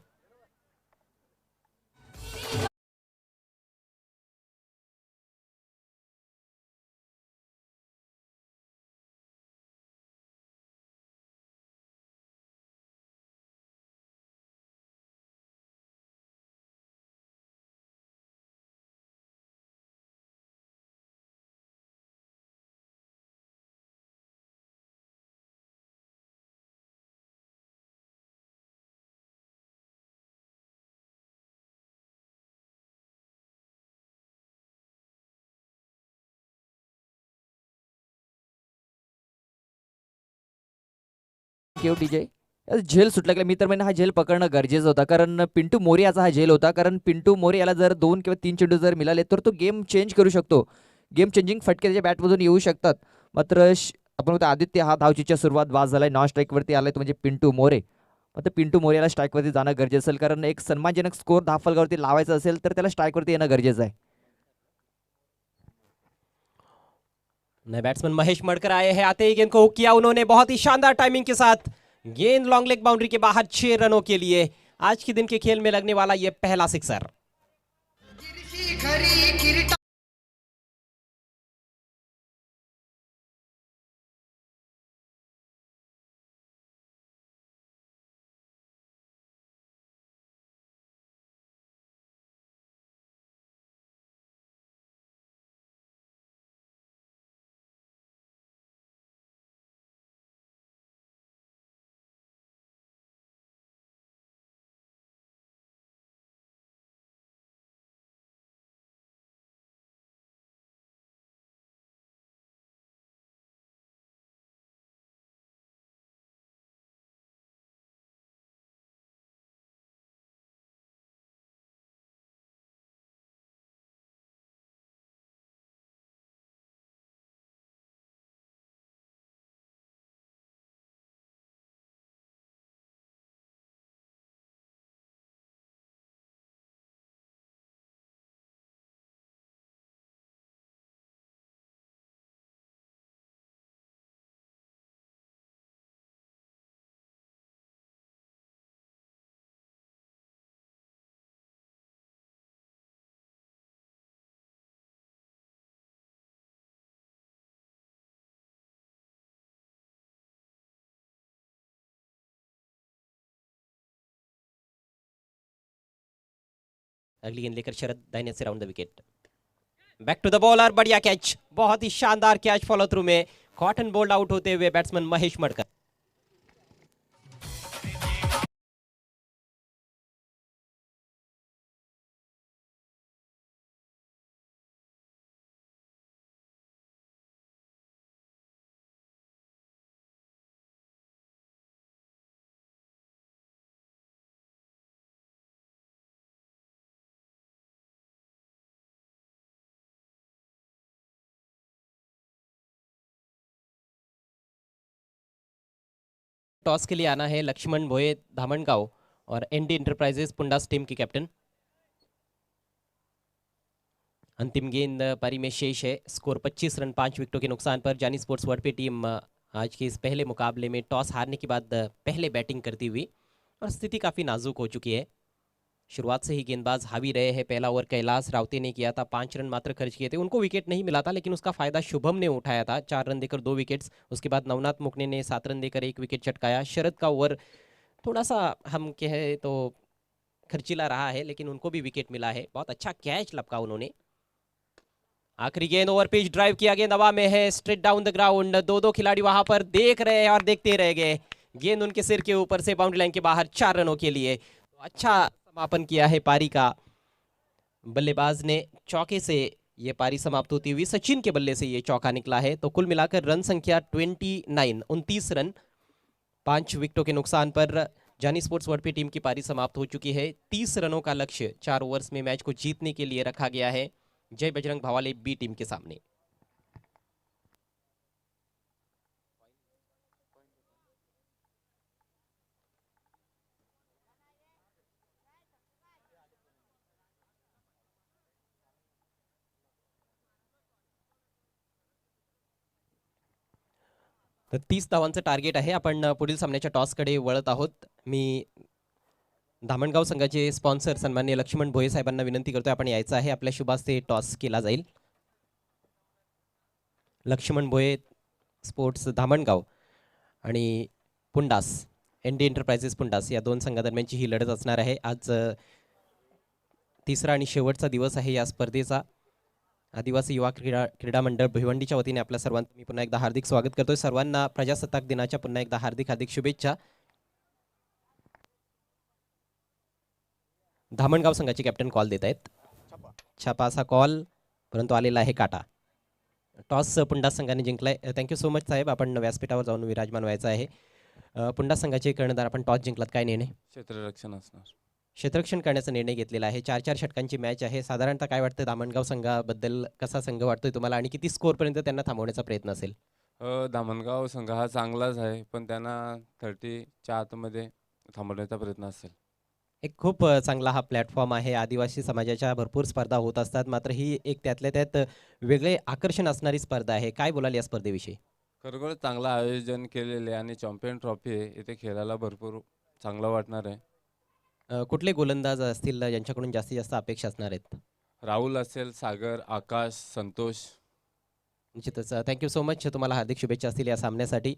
केव डीजे झेल सुटला गेला. मी तर म्हणेन हा झेल पकडणं गरजेचं होता, कारण पिंटू मोरे याचा हा झेल होता. कारण पिंटू मोरे याला जर 2 किंवा 3 चेंडू जर मिळाले तर तो गेम चेंज करू शकतो. गेम चेंजिंग फटके त्याच्या बॅटमधून येऊ शकतात. मात्र आपण म्हणतो आदित्य हा धावचीच्या सुरुवात बाद झालाय, नॉन स्ट्राईकवरती आलाय तो म्हणजे पिंटू मोरे. मात्र पिंटू मोरे याला स्ट्राईकवरती जाणं गरजेचं असेल, कारण एक सन्मानजनक स्कोर धाफलकावरती लावायचा असेल तर त्याला स्ट्राईकवरती येणं गरजेचं आहे. नए बैट्समैन महेश मड़कर आए हैं, आते ही गेंद को हुक किया उन्होंने बहुत ही शानदार टाइमिंग के साथ। गेंद लॉन्ग लेग बाउंड्री के बाहर 6 रनों के लिए। आज के दिन के खेल में लगने वाला यह पहला सिक्सर। अगली गेंद लेकर शरद दाहिने से round the wicket. Back to the bowler, बढ़िया कैच, बहुत ही शानदार कैच फॉलो थ्रू में कॉटन बोल्ड आउट होते हुए बैट्समैन महेश मडकर। टॉस के लिए आना है लक्ष्मण भोये धामणगांव और एनडी इंटरप्राइजेस पुंडास टीम के कैप्टन। अंतिम गेंद पारी में शेष है, स्कोर 25 रन 5 विकेटों के नुकसान पर। जानी स्पोर्ट्स वडपे टीम आज के इस पहले मुकाबले में टॉस हारने के बाद पहले बैटिंग करती हुई और स्थिति काफ़ी नाजुक हो चुकी है। शुरुआत से ही गेंदबाज हावी रहे हैं। पहला ओवर कैलाश रावते ने किया था, 5 रन मात्र खर्च किए थे, उनको विकेट नहीं मिला था, लेकिन उसका फायदा शुभम ने उठाया था, 4 रन देकर 2 विकेट्स। उसके बाद नवनाथ मुकने ने 7 रन देकर 1 विकेट चटकाया। शरद का ओवर थोड़ा सा हम कहें तो खर्चीला रहा है, लेकिन उनको भी विकेट मिला है। बहुत अच्छा कैच लपका उन्होंने। आखिरी गेंद ओवर पिच ड्राइव किया, गेंद हवा में है, स्ट्रेट डाउन द ग्राउंड। दो खिलाड़ी वहां पर देख रहे हैं और देखते रह गए। गेंद उनके सिर के ऊपर से बाउंड्री लाइन के बाहर, 4 रनों के लिए। अच्छा समापन किया है पारी का। बल्लेबाज ने चौके से ये पारी समाप्त होती हुई सचिन के बल्ले से ये चौका निकला है। तो कुल मिलाकर रन संख्या 29 रन 5 विकेटों के नुकसान पर जानी स्पोर्ट्स वडपे टीम की पारी समाप्त हो चुकी है। 30 रनों का लक्ष्य 4 ओवर्स में मैच को जीतने के लिए रखा गया है जय बजरंग भावाले बी टीम के सामने। तर 30 धावांचं टार्गेट आहे। आपण पुढील सामन्याच्या टॉसकडे वळत आहोत। मी धामणगाव संघाचे स्पॉन्सर सन्माननीय लक्ष्मण भोये साहेबांना विनंती करतोय आपण यायचं आहे। आपल्या शुभास्ते टॉस केला जाईल। लक्ष्मण भोये स्पोर्ट्स धामणगाव आणि पुंडास एनडी एंटरप्राइजेस पुंडास या 2 संघादरम्यानची ही लढत असणार आहे। आज तिसरा आणि शेवटचा दिवस आहे या स्पर्धेचा। आदिवासी युवा क्रीडा मंडळ भिवंडीच्या वतीने आपल्या सर्वांचं मी पुन्हा एकदा हार्दिक स्वागत करतोय। सर्वांना प्रजासत्ताक दिनाच्या पुन्हा एकदा हार्दिक शुभेच्छा। धामणगाव संघाचे कॅप्टन कॉल देत आहेत। छापा असा कॉल, परंतु आलेला आहे काटा। टॉस पुंडास संघाने जिंकलाय। थँक्यू सो मच साहेब, आपण व्यासपीठावर जाऊन विराजमान व्हायचं आहे। पुंडास संघाचे कर्णधार, आपण टॉस जिंकलात, काय निर्णय? क्षेत्ररक्षण असणार। क्षेत्ररक्षण करण्याचा निर्णय घेतलेला आहे। 4 षटकांची मॅच आहे। साधारणतः काय वाटतं धामणगाव संघाबद्दल, कसा संघ वाटतोय तुम्हाला आणि किती स्कोअरपर्यंत त्यांना थांबवण्याचा प्रयत्न असेल? धामणगाव संघ हा चांगलाच आहे, पण त्यांना 30च्या आतमध्ये थांबवण्याचा प्रयत्न असेल। एक खूप चांगला हा प्लॅटफॉर्म आहे। आदिवासी समाजाच्या भरपूर स्पर्धा होत असतात, मात्र ही एक त्यातल्या त्यात वेगळे आकर्षण असणारी स्पर्धा आहे। काय बोलाल या स्पर्धेविषयी? खरोखर चांगलं आयोजन केलेले आणि चॅम्पियन ट्रॉफी आहे, इथे खेळायला भरपूर चांगलं वाटणार आहे। कुठले गोलंदाज असतील यांच्याकडून जास्तीत जास्त अपेक्षा असणार आहेत? राहुल असेल, सागर, आकाश, संतोष। निश्चितच थँक्यू सो मच, तुम्हाला हार्दिक शुभेच्छा असतील या सामन्यासाठी।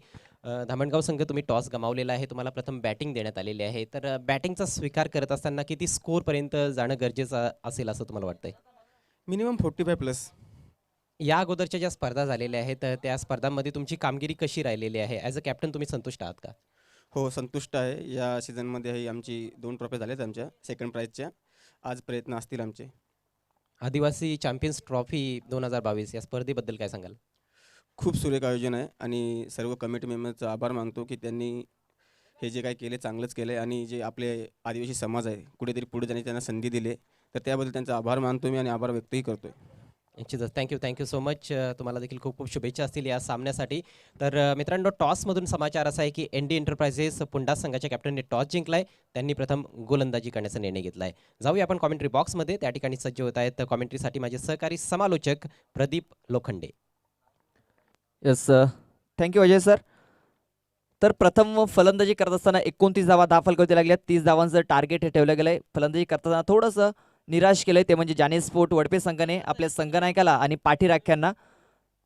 धामणगाव संघ, तुम्ही टॉस गमावलेला आहे, तुम्हाला प्रथम बॅटिंग देण्यात आलेली आहे, तर बॅटिंगचा स्वीकार करत असताना किती स्कोअरपर्यंत जाणं गरजेचं असेल असं तुम्हाला वाटतंय? मिनिमम 45+. या अगोदरच्या ज्या स्पर्धा झालेल्या आहेत त्या स्पर्धांमध्ये तुमची कामगिरी कशी राहिलेली आहे? ॲज अ कॅप्टन तुम्ही संतुष्ट आहात का? हो, संतुष्ट आहे। या सीझनमध्ये आमची 2 ट्रॉफी झाल्यात आमच्या सेकंड प्राईजच्या। आज प्रयत्न असतील आमचे। आदिवासी चॅम्पियन्स ट्रॉफी 2022 या स्पर्धेबद्दल काय सांगाल? खूप सुरेख आयोजन आहे आणि सर्व कमिटी मेंबरचा आभार मानतो की त्यांनी हे जे काही केले चांगलंच केलं आहे आणि जे आपले आदिवासी समाज आहे कुठेतरी पुढे जाण्याची त्यांना संधी दिली, तर त्याबद्दल त्यांचा आभार मानतो मी आणि आभार व्यक्तही करतो आहे। निश्चितच थँक्यू सो मच, तुम्हाला देखील खूप खूप शुभेच्छा असतील या सामन्यासाठी। तर मित्रांनो, टॉसमधून समाचार असा आहे की एनडी एंटरप्राइजेस पुंडास संघाच्या कॅप्टनने टॉस जिंकलाय, त्यांनी प्रथम गोलंदाजी करण्याचा निर्णय घेतलाय। जाऊया आपण कॉमेंट्री बॉक्समध्ये, त्या ठिकाणी सज्ज होत आहेत कॉमेंट्रीसाठी माझे सहकारी समालोचक Pradeep Lokhande. Yes, thank you Ajay sir. तर प्रथम फलंदाजी करत असताना 29 धावा फलकावरती लागल्या। 30 धावांचं टार्गेट हे ठेवलं गेलंय। फलंदाजी करताना थोडंसं निराश केलंय, ते म्हणजे जानी स्पोर्ट वडपे संघाने आपल्या संघनायकाला आणि पाठीराख्यांना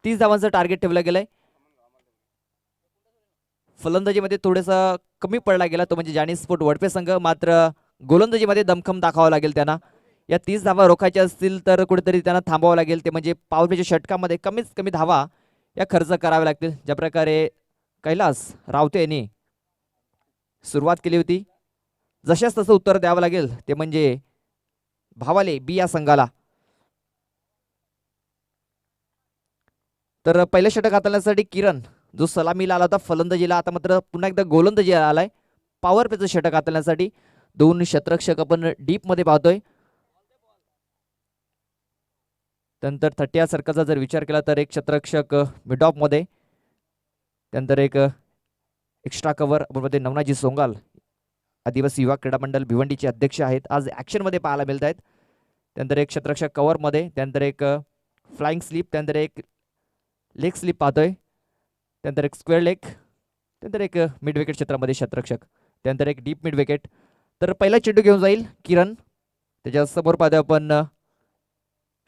30 धावांचं टार्गेट ठेवलं गेलंय। फलंदाजीमध्ये थोडंसं कमी पडला गेला तो म्हणजे जानी स्पोर्ट वडपे संघ, मात्र गोलंदाजीमध्ये दमखम दाखवावं लागेल त्यांना। या 30 धावा रोखायच्या असतील तर कुठेतरी त्यांना थांबावं लागेल, ते म्हणजे पॉवर प्लेच्या षटकामध्ये कमीत कमी धावा या खर्च कराव्या लागतील. ज्या प्रकारे कैलास रावते यांनी सुरुवात केली होती, जशाच तसं उत्तर द्यावं लागेल, ते म्हणजे भावाले बी या संघाला. तर पहिलं षटक हाताळण्यासाठी किरण, जो सलामीला आला होता फलंदाजीला, आता मात्र पुन्हा एकदा गोलंदाजीला आलाय पॉवर प्लेचं षटक हाताळण्यासाठी. 2 क्षेत्ररक्षक आपण डीप मध्ये पाहतोय. त्यानंतर 30 सर्कलचा जर विचार केला तर एक क्षेत्ररक्षक मिड ऑफ मध्ये, त्यानंतर एक एक्स्ट्रा कव्हर मध्ये नवनाजी सोंगाल, आदिवासी युवा क्रीडा मंडळ भिवंडीचे अध्यक्ष आहेत, आज ऍक्शन मध्ये पाहायला मिळत आहेत. त्यानंतर एक क्षेत्ररक्षक कव्हर मध्ये, त्यानंतर एक फ्लाइंग स्लिप, त्यानंतर एक लेग स्लिप पाहतोय, त्यानंतर एक स्क्वेअर लेग, त्यानंतर एक मिड विकेट क्षेत्रामध्ये क्षेत्ररक्षक, त्यानंतर एक डीप मिड विकेट. तर पहिला चेंडू घेऊन जाईल किरण, त्याच्या समोर पाहतोय आपण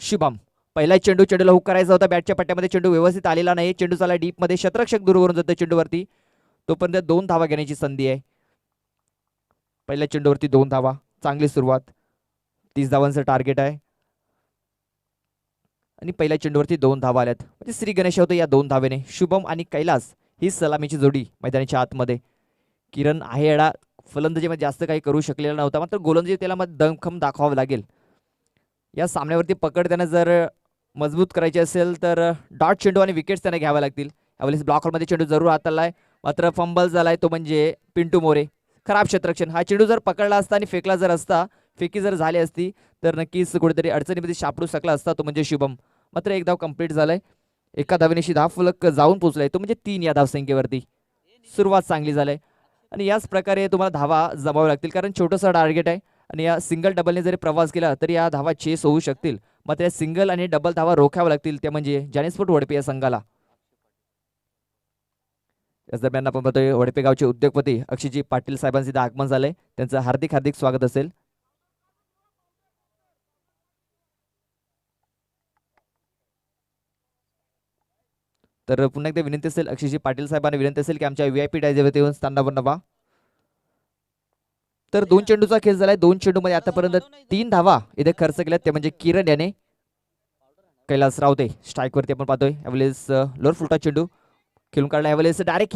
शुभम. पहिला चेंडूला हुक करायचा होता बॅटच्या पट्ट्यामध्ये, चेंडू व्यवस्थित आलेला नाही, चेंडू चालला डीप मध्ये, क्षेत्ररक्षक दूर करून जातो चेंडूवरती, तोपर्यंत 2 धावा घेण्याची संधी आहे. पहिल्या चेंडूवरती 2 धावा, चांगली सुरुवात, 30 धावांचं टार्गेट आहे आणि पहिल्या चेंडूवरती 2 धावा आल्यात, म्हणजे श्री गणेश होते या 2 धावेने. शुभम आणि कैलास ही सलामीची जोडी मैदानाच्या आतमध्ये. किरण आहे एडा फलंदाजीमध्ये जास्त काही करू शकलेला नव्हता, मात्र गोलंदाजी त्याला दमखम दाखवावं लागेल. या सामन्यावरती पकड त्यानं जर मजबूत करायची असेल तर डॉट चेंडू आणि विकेट्स त्यांना घ्याव्या लागतील. यावेळेस ब्लॉक होलमध्ये चेंडू जरूर हाताळलाय, मात्र फंबल झालाय, तो म्हणजे पिंटू मोरे. खराब क्षेत्ररक्षण. हा चेंडू जर पकडला असता आणि फेकला जर असता, फेकी जर झाली असती तर नक्कीच कुठेतरी अडचणीमध्ये सापडू शकला असता, तो म्हणजे शुभम. मात्र एक धाव कंप्लीट झालाय, एका धावेनेशी धावफलक जाऊन पोहोचलाय, तो म्हणजे 3 या धावसंख्येवरती. सुरुवात चांगली झाली आणि याच प्रकारे तुम्हाला धावा जमावे लागतील, कारण छोटंसं टार्गेट आहे आणि या सिंगल डबलने जरी प्रवास केला तरी या धावा चेस होऊ शकतील. मात्र या सिंगल आणि डबल धावा रोखाव्या लागतील, त्या म्हणजे जानेस्फोर्ट वडपे या संघाला. याच दरम्यान आपण बघतोय वडपे गावचे उद्योगपती अक्षयजी पाटील साहेबांचे इथं आगमन झालंय, त्यांचं हार्दिक हार्दिक स्वागत असेल. तर पुन्हा एकदा विनंती असेल, अक्षयजी पाटील साहेबांना विनंती असेल की आमच्या VIP डायजेवरती येऊन स्थानावर नवा. तर 2 चेंडूचा खेळ झालाय, 2 चेंडूमध्ये आतापर्यंत 3 धावा इथे खर्च केल्यात, ते म्हणजे किरण याने. कैलास रावते स्ट्राईक वरती आपण पाहतोय, यावेळेस लोअर फुलटा चेंडू खेळून काढला, यावेळेस डायरेक्ट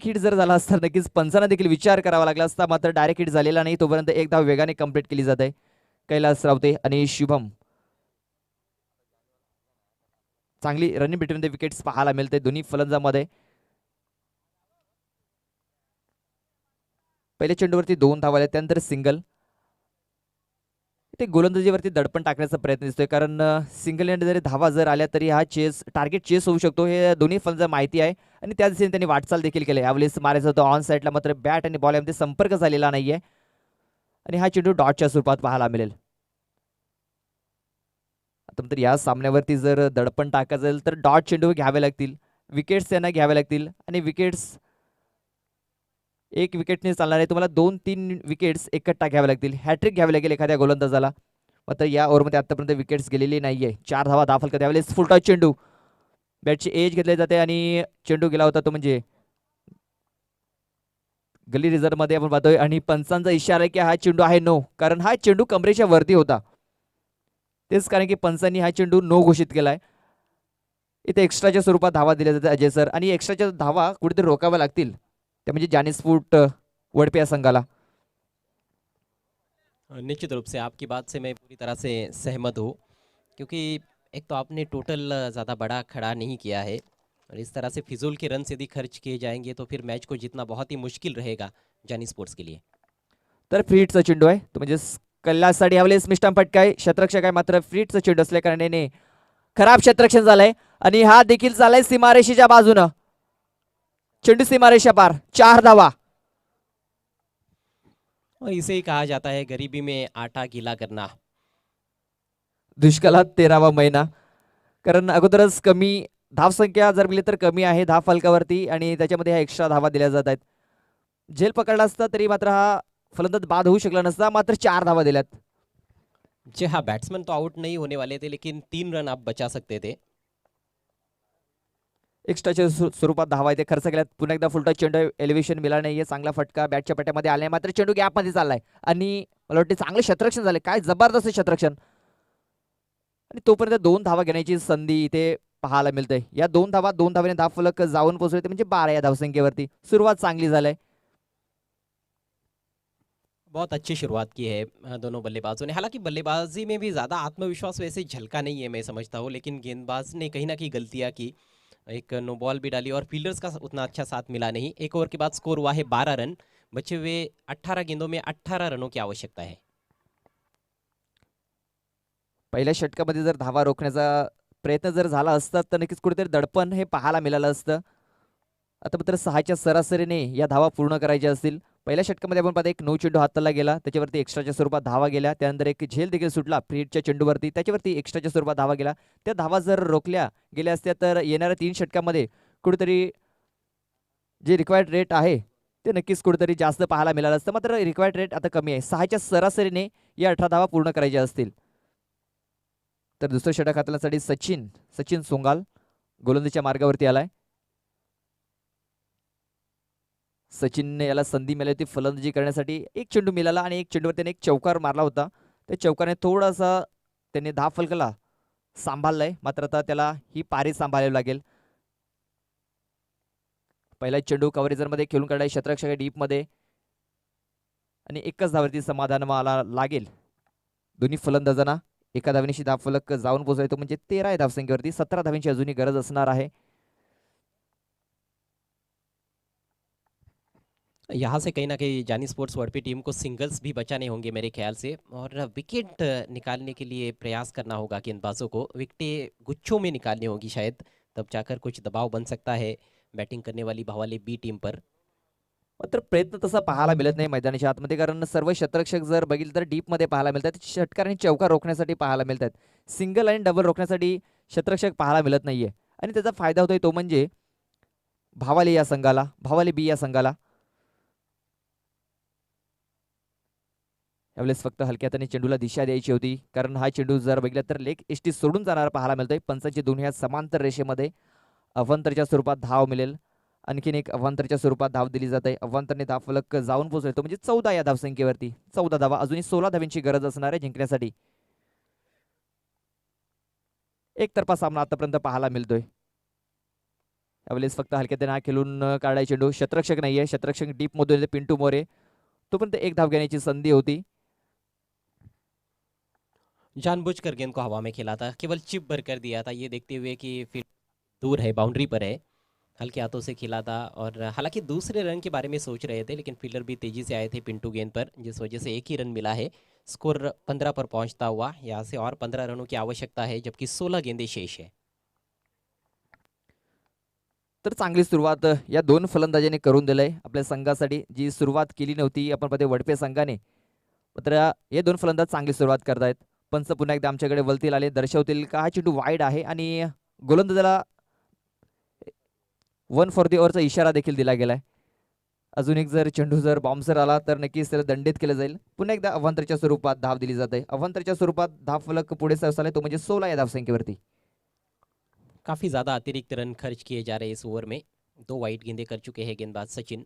हिट जर झाला असता नक्कीच पंचांना देखील विचार करावा लागला असता, मात्र डायरेक्ट हिट झालेला नाही, तोपर्यंत एक धाव वेगाने कंप्लीट केली जात आहे. कैलास रावते आणि शुभम, चांगली रनिंग बिटवीन द विकेट्स पाहायला मिळते दोन्ही फलंदाजांमध्ये. पहिल्या चेंडूवरती 2 धावा आल्या, त्यानंतर सिंगल. ते गोलंदाजीवरती दडपण टाकण्याचा प्रयत्न दिसतोय, कारण सिंगल हँड जरी धावा जर आल्या तरी हा टार्गेट चेस होऊ शकतो, हे दोन्ही फलंदाज माहिती आहे आणि त्या दिशेने त्यांनी वाटचाल देखील केली. यावेळेस मारायचा होता ऑन साईडला, मात्र बॅट आणि बॉल यामध्ये संपर्क झालेला नाहीये आणि हा चेंडू डॉटच्या स्वरूपात पाहायला मिळेल. आता तर या सामन्यावरती जर दडपण टाकायचं असेल तर डॉट चेंडू घ्यावे लागतील, विकेट्स त्यांना घ्यावे लागतील आणि विकेट्स एक विकेटने चालणार आहे, तुम्हाला 2-3 विकेट्स एकट्टा घ्यावे लागतील, हॅट्रिक घ्यावी लागेल एखाद्या गोलंदाजाला. मात्र या ओव्हरमध्ये आतापर्यंत विकेट्स गेलेली नाहीये. 4 धावा दाखल करते, यावेळेस फुलटॉस चेंडू, बॅटची एज घेतली जाते आणि चेंडू गेला होता, तो म्हणजे गली रिझर्व मध्ये आपण पाहतोय आणि पंचांचा इशारा आहे की हा चेंडू आहे नो, कारण हा चेंडू कमरेच्या वरती होता, तेच कारण की पंचांनी हा चेंडू नो घोषित केलाय. इथे एक्स्ट्राच्या स्वरूपात धावा दिल्या जातात अजय सर, आणि एक्स्ट्राच्या धावा कुठेतरी रोकाव्या लागतील, ते म्हणजे जानेस्फोर्ट वडपे या संघाला. निश्चित रूप से आपकी बात से मैं पूरी तरह से सहमत हूँ, क्योंकि एक तो आपने टोटल ज़्यादा बड़ा खड़ा नहीं किया है और इस तरह से फिजूल के रन यदि खर्च किए जाएंगे तो फिर मैच को जीतना बहुत ही मुश्किल रहेगा जानी स्पोर्ट्स के लिए. तर फ्रीटचा चेंडू आहे, तो म्हणजे कैलाससाठी यावेळेस मिस्टम फटका आहे, क्षेत्ररक्षक आहे, मात्र फ्रीटचा चेंडू असल्या कारणाने खराब क्षेत्ररक्षण झालंय आणि हा देखील झालाय सीमारेषेच्या बाजूनं. चेंडू सीमारेषा पार, 4 धावा. और इसे ही कहा जाता है गरीबी में आटा गीला करना. दुष्काळात 13वा महिना, कारण अगोदरच कमी धावसंख्या जर मिळली तर कमी आहे धाव फलकावरती आणि त्याच्यामध्ये ह्या एक्स्ट्रा धावा दिल्या जात आहेत. झेल पकडला असता तरी मात्र हा फलंदाज बाद होऊ शकला नसता, मात्र 4 धावा दिल्यात. जी हाँ, बैट्समैन तो आउट नहीं होने वाले थे, लेकिन 3 रन आप बचा सकते थे. एक्स्ट्राच्या स्वरूपात धावा इथे खर्च केल्यात. पुन्हा एकदा फुलटॉस चेंडू, एलिव्हेशन मिळालं नाहीये, चांगला फटका बॅटच्या पट्ट्यामध्ये आला नाही, मात्र चेंडू गॅपमध्ये चाललाय आणि मला वाटते चांगले क्षेत्ररक्षण झाले, काय जबरदस्त क्षेत्ररक्षण. आणि तोपर्यंत 2 धावा घेण्याची संधी इथे पाहायला मिळते. या 2 धावा, 2 धावेने धावफलक जाऊन पोहोचले म्हणजे 12 या धावसंख्येवरती. सुरुवात चांगली झाली. बहुत अच्छी शुरुआत की है दोनों बल्लेबाजों ने। हालांकि बल्लेबाजी में भी ज़्यादा आत्मविश्वास वैसे झलका नहीं है मैं समझता हूँ, लेकिन गेंदबाज ने कहीं ना कहीं गलतियाँ की, एक नो बॉल भी डाली और फील्डर्स का उतना अच्छा साथ मिला नहीं। एक ओवर के बाद स्कोर हुआ है 12 रन, बचे हुए 18 गेंदों में 18 रनों की आवश्यकता है। पहिल्या षटकामध्ये जर धावा रोखण्याचा प्रयत्न जर झाला असता तर नक्कीच कुठेतरी दडपण हे पाहायला मिळालं असतं. आता मात्र 6च्या सरासरीने या धावा पूर्ण करायच्या असतील. पहिल्या षटकामध्ये आपण पाहता एक 9 चेंडू हाताला गेला, त्याच्यावरती एक्स्ट्राच्या स्वरूपात धावा गेल्या. त्यानंतर एक झेल देखील सुटला फ्रीडच्या चेंडूवरती, त्याच्यावरती एक्स्ट्राच्या स्वरूपात धावा गेला. त्या धावा जर रोखल्या गेल्या असत्या तर येणाऱ्या 3 षटकामध्ये कुठेतरी जे रिक्वायर्ड रेट आहे ते नक्कीच कुठेतरी जास्त पाहायला मिळालं असतं. मात्र रिक्वायर्ड रेट आता कमी आहे. 6च्या सरासरीने या 18 धावा पूर्ण करायच्या असतील. तर दुसरं षटक हाताळण्यासाठी सचिन सोंगाल गोलंदाजीच्या मार्गावरती आलाय. सचिनने याला संधी मिळाली होती फलंदाजी करण्यासाठी. एक चेंडू मिळाला आणि एक चेंडूवर त्याने एक चौकार मारला होता. त्या चौकाने थोडासा त्याने धावफलकाला सांभाळलंय, मात्र आता त्याला ही पारी सांभाळावी लागेल. पहिला चेंडू कव्हरेजरमध्ये खेळून काढलाय क्षेत्ररक्षक डीपमध्ये आणि एकच धावरती समाधान मला लागेल दोन्ही फलंदाजांना. एका धावेशी धावफलक जाऊन पोहोचायतो म्हणजे 13 या धावसंख्येवरती. 17 धावांची अजूनही गरज असणार आहे. यहाँ से कहीं ना कहीं जानी स्पोर्ट्स वर्ल्ड टीम को सिंगल्स भी बचाने होंगे मेरे ख्याल से, और विकेट निकालने के लिए प्रयास करना होगा गेंदबाजों को। विकेटें गुच्छों में निकालनी होगी शायद, तब जाकर कुछ दबाव बन सकता है बैटिंग करने वाली भावाले बी टीम पर। मात्र प्रयत्न तसा पाहायला मिळत नाही मैदानाच्या आतमध्ये, कारण सर्व क्षेत्ररक्षक जर बघितलं तर डीपमध्ये पाहायला मिळतात. षटकार आणि चौकार रोखण्यासाठी पाहायला मिळतात. सिंगल आणि डबल रोखण्यासाठी क्षेत्ररक्षक पाहायला मिळत नाहीये आणि त्याचा फायदा होतोय तो म्हणजे भावाले बी या संघाला. यावेळेस फक्त हलक्या हाताने चेंडूला दिशा द्यायची होती, कारण हा चेंडू जर बघितला तर लेग एसटी सोडून जाणार पाहायला मिळतोय. पंचांची दोन्ही हात समांतर रेषेमध्ये अवांतरच्या स्वरूपात धाव मिळेल. आणखीन एक अवांतरच्या स्वरूपात धाव दिली जाते. अवांतरने धावफलक जाऊन पोहोचतो म्हणजे 14 या धावसंख्येवरती. 14 धावा, अजूनही 16 धावांची गरज असणार आहे जिंकण्यासाठी. एकतर्फा सामना आतापर्यंत पाहायला मिळतोय. यावेळेस फक्त हलक्यात हा खेळून काढाय चेंडू. क्षेत्ररक्षक नाहीये, क्षेत्ररक्षक डीप मधून पिंटू मोरे. तोपर्यंत एक धाव घेण्याची संधी होती. जानबूझकर गेंद को हवा में खेला था, केवल चिप भर कर दिया था, ये देखते हुए कि फील्ड दूर है, बाउंड्री पर है, हल्के हाथों से खेला था। और हालांकि दूसरे रन के बारे में सोच रहे थे, लेकिन फील्डर भी तेजी से आए थे पिंटू गेंद पर, जिस वजह से एक ही रन मिला है। स्कोर 15 पर पहुंचता हुआ, यहाँ से और 15 रनों की आवश्यकता है, जबकि 16 गेंदें शेष है। तर चांगली सुरुवात या दोन फलंदाजांनी करून दिलंय आपल्या संघासाठी, जी सुरुवात केली नव्हती आपण पाहते वडपे संघाने. मात्र हे दोन फलंदाज चांगली सुरुवात करतायत. पंच पुन्हा एकदा आमच्याकडे वलतील आले, दर्शवतील का हा चेंडू वाईड आहे आणि गोलंदाजाला 1 फॉर द ओव्हरचा इशारा देखील दिला गेलाय. अजून एक जर चेंडू जर बाउन्सर आला तर नक्कीच त्याला दंडित केलं जाईल. पुन्हा एकदा अवांतरच्या स्वरूपात धाव दिली जाते. अवांतरच्या स्वरूपात धाव फलक पुढे सरसावलाय तो म्हणजे 16 या धावसंख्येवरती. काफ़ी ज़्यादा अतिरिक्त रन खर्च किए जा रहे हैं इस ओवर में। 2 वाइड गेंदें कर चुके हैं गेंदबाज सचिन।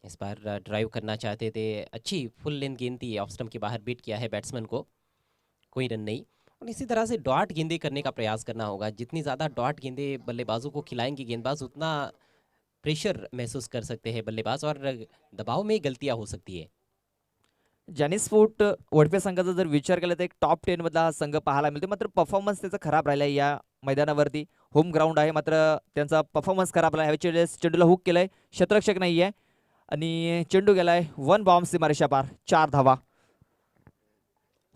इस बार ड्राइव करना चाहते थे, अच्छी फुल लेंथ गेंद थी, ऑफ स्टंप के बाहर बीट किया है बैट्समैन को, कोई रन नहीं। और इसी तरह से डॉट गेंदें करने का प्रयास करना होगा। जितनी ज़्यादा डॉट गेंदें बल्लेबाजों को खिलाएंगे गेंदबाज, उतना प्रेशर महसूस कर सकते हैं बल्लेबाज और दबाव में गलतियां हो सकती है। जानीस स्पोर्ट वडपे संघाचा जर विचार केला तर एक टॉप 10 मधला हा संघ पाहायला मिळतो. मात्र परफॉर्मन्स त्याचा खराब राहिला या मैदानावरती. होम ग्राउंड आहे मात्र त्यांचा परफॉर्मन्स खराब राहिला. ह्याच्या वेळेस चेंडूला हुक केलाय, क्षेत्ररक्षक नाही आहे आणि चेंडू गेलाय 1 बाउंस सीमारेषा पार. 4 धावा.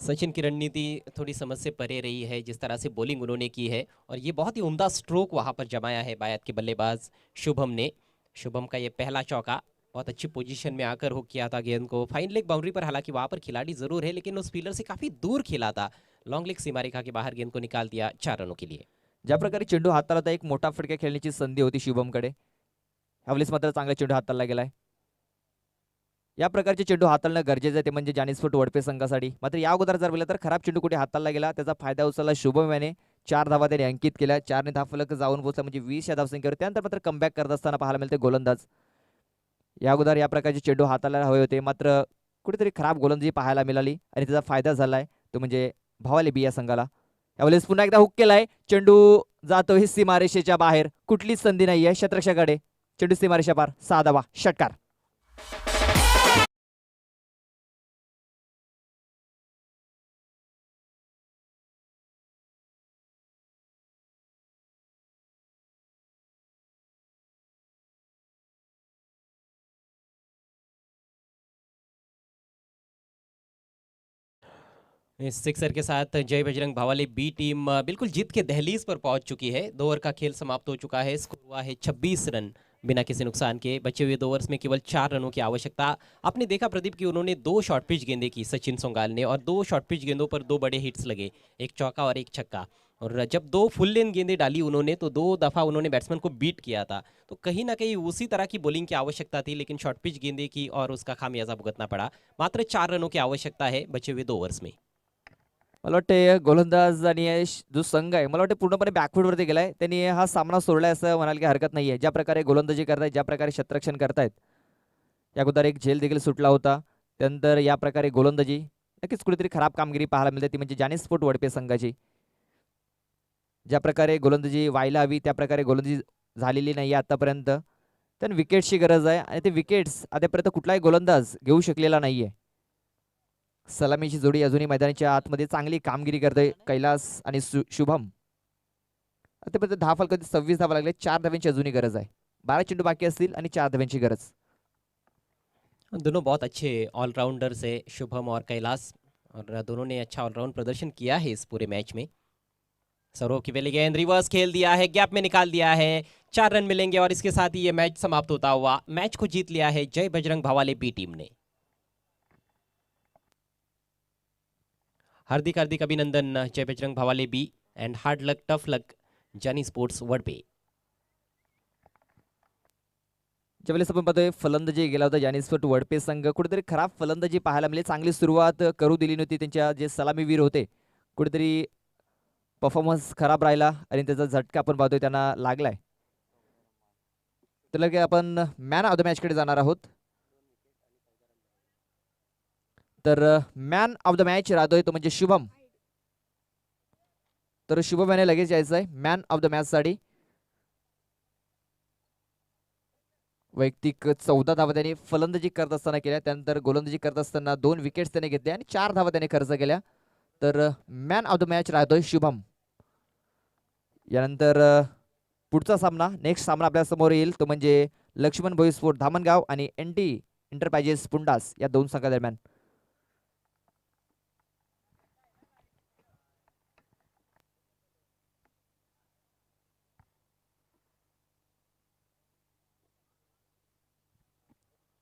सचिन की रणनीति थोड़ी समझ से परे रही है, जिस तरह से बॉलिंग उन्होंने की है, और ये बहुत ही उम्दा स्ट्रोक वहाँ पर जमाया है बायत के बल्लेबाज शुभम ने। शुभम का ये पहला चौका, बहुत अच्छी पोजीशन में आकर हुक किया था गेंद को फाइन लेग बाउंड्री पर। हालांकि वहाँ पर खिलाड़ी जरूर है, लेकिन उस फील्डर से काफ़ी दूर खेला था। लॉन्ग लेग सीमारेखा के बाहर गेंद को निकाल दिया 4 रनों के लिए। ज्या प्रकारे चेंडू हाताला होता, एक मोठा फटका खेळण्याची संधी होती शुभमकडे. ह्यावेळेस मात्र चांगला चेंडू हाताळला गेलाय. या प्रकारचे चेंडू हाताळणं गरजेचं आहे, ते म्हणजे जानीसफोट वडपे संघासाठी. मात्र या अगोदर जर बघितलं तर खराब चेंडू कुठे हाताळला गेला, त्याचा फायदा उचलला शुभम याने. 4 धावा त्याने अंकित केल्या. 4 ने धावफलक जाऊन पोहोचला म्हणजे 20 या धावसंख्येवर. त्यानंतर मात्र कमबॅक करत असताना पाहायला मिळते गोलंदाज. या अगोदर या प्रकारचे चेंडू हाताळायला हवे होते, मात्र कुठेतरी खराब गोलंदाजी पाहायला मिळाली आणि त्याचा फायदा झालाय तो म्हणजे भावाले बी या संघाला. यावेळेस पुन्हा एकदा हुक केलाय, चेंडू जातोय सीमारेषेच्या बाहेर, कुठलीच संधी नाहीये क्षेत्ररक्षकाकडे. चेंडू सीमारेषा पार, 6 धावा, षटकार. इस सिक्सर के साथ जय बजरंग भावाले बी टीम बिल्कुल जीत के दहलीज पर पहुंच चुकी है। 2 ओवर का खेल समाप्त हो चुका है। स्कोर हुआ है 26 रन बिना किसी नुकसान के। बचे हुए 2 ओवर्स में केवल 4 रनों की आवश्यकता। आपने देखा प्रदीप कि उन्होंने 2 शॉर्ट पिच गेंदें की सचिन सोंगाल ने, और 2 शॉर्ट पिच गेंदों पर 2 बड़े हिट्स लगे, एक चौका और एक छक्का। और जब 2 फुल लेंथ गेंदें डाली उन्होंने तो 2 दफा उन्होंने बैट्समैन को बीट किया था। तो कहीं ना कहीं उसी तरह की बॉलिंग की आवश्यकता थी, लेकिन शॉर्ट पिच गेंदें की और उसका खामियाजा भुगतना पड़ा। मात्र 4 रनों की आवश्यकता है बचे हुए 2 ओवर्स में। मला वाटते गोलंदाज आणि जो संघ आहे मला वाटते पूर्णपणे बॅकफूटवरती गेलाय. त्यांनी हा सामना सोडलाय असं म्हणाल की हरकत नाहीये. ज्या प्रकारे गोलंदाजी करतायत, ज्या प्रकारे क्षेत्ररक्षण करतायत, या अगोदर एक झेल देखील सुटला होता. त्यानंतर या प्रकारे गोलंदाजी नक्कीच कुठेतरी खराब कामगिरी पाहायला मिळते, ती म्हणजे जानी स्पोर्ट वडपे संघाची. ज्या प्रकारे गोलंदाजी व्हायला हवी त्या प्रकारे गोलंदाजी झालेली नाही आतापर्यंत. त्यांना विकेट्सची गरज आहे आणि ते विकेट्स आतापर्यंत कुठलाही गोलंदाज घेऊ शकलेला नाहीये. सलामीची जोडी अजूनही मैदानाच्या आतमध्ये चांगली कामगिरी करतोय कैलास आणि शुभम. आतापर्यंत 10 फलकात 26 धावा लागले, 4 धाव्यांची अजूनही गरज आहे. 12 चेंडू बाकी असतील आणि 4 धाव्यांची गरज. दोनों बहुत अच्छे ऑलराउंडर्स है शुभम और कैलाश, और दोनों ने अच्छा ऑलराउंड प्रदर्शन किया है इस पूरे मैच में। सरोव की पहली गेंद रिवर्स खेल दिया है, गैप में निकाल दिया है। 4 रन मिलेंगे और इसके साथ ही ये मैच समाप्त होता हुआ। मैच को जीत लिया है जय बजरंग भावाले बी टीम ने। हार्दिक हार्दिक अभिनंदन जय बजरंग भावाले बी, एंड हार्ड लक टफ लक जानी स्पोर्ट्स वडपे। ज्यावेळेस आपण पाहतोय फलंदाजी गेला होता जानी स्पोर्ट वडपे संघ, कुठेतरी खराब फलंदाजी पाहायला मिळाली. चांगली सुरुवात करू दिली नव्हती त्यांच्या जे सलामीवीर होते, कुठेतरी परफॉर्मन्स खराब राहिला आणि त्याचा झटका आपण पाहतोय त्यांना लागलाय. तर लगे आपण मॅन ऑफ द मॅच कडे जाणार आहोत. तर मॅन ऑफ द मॅच राहतोय तो म्हणजे शुभम. तर शुभम याने लगेच यायचं आहे मॅन ऑफ द मॅच साठी. वैयक्तिक 14 धावा त्याने फलंदाजी करत असताना केल्या, त्यानंतर गोलंदाजी करत असताना 2 विकेट्स त्याने घेतल्या आणि 4 धावा त्याने खर्च केल्या. तर मॅन ऑफ द मॅच राहतोय शुभम. यानंतर पुढचा सामना, नेक्स्ट सामना आपल्या समोर येईल तो म्हणजे लक्ष्मण भोई स्पोर्ट धामणगाव आणि NT एंटरप्राइजेस पुंडास या 2 संघादरम्यान.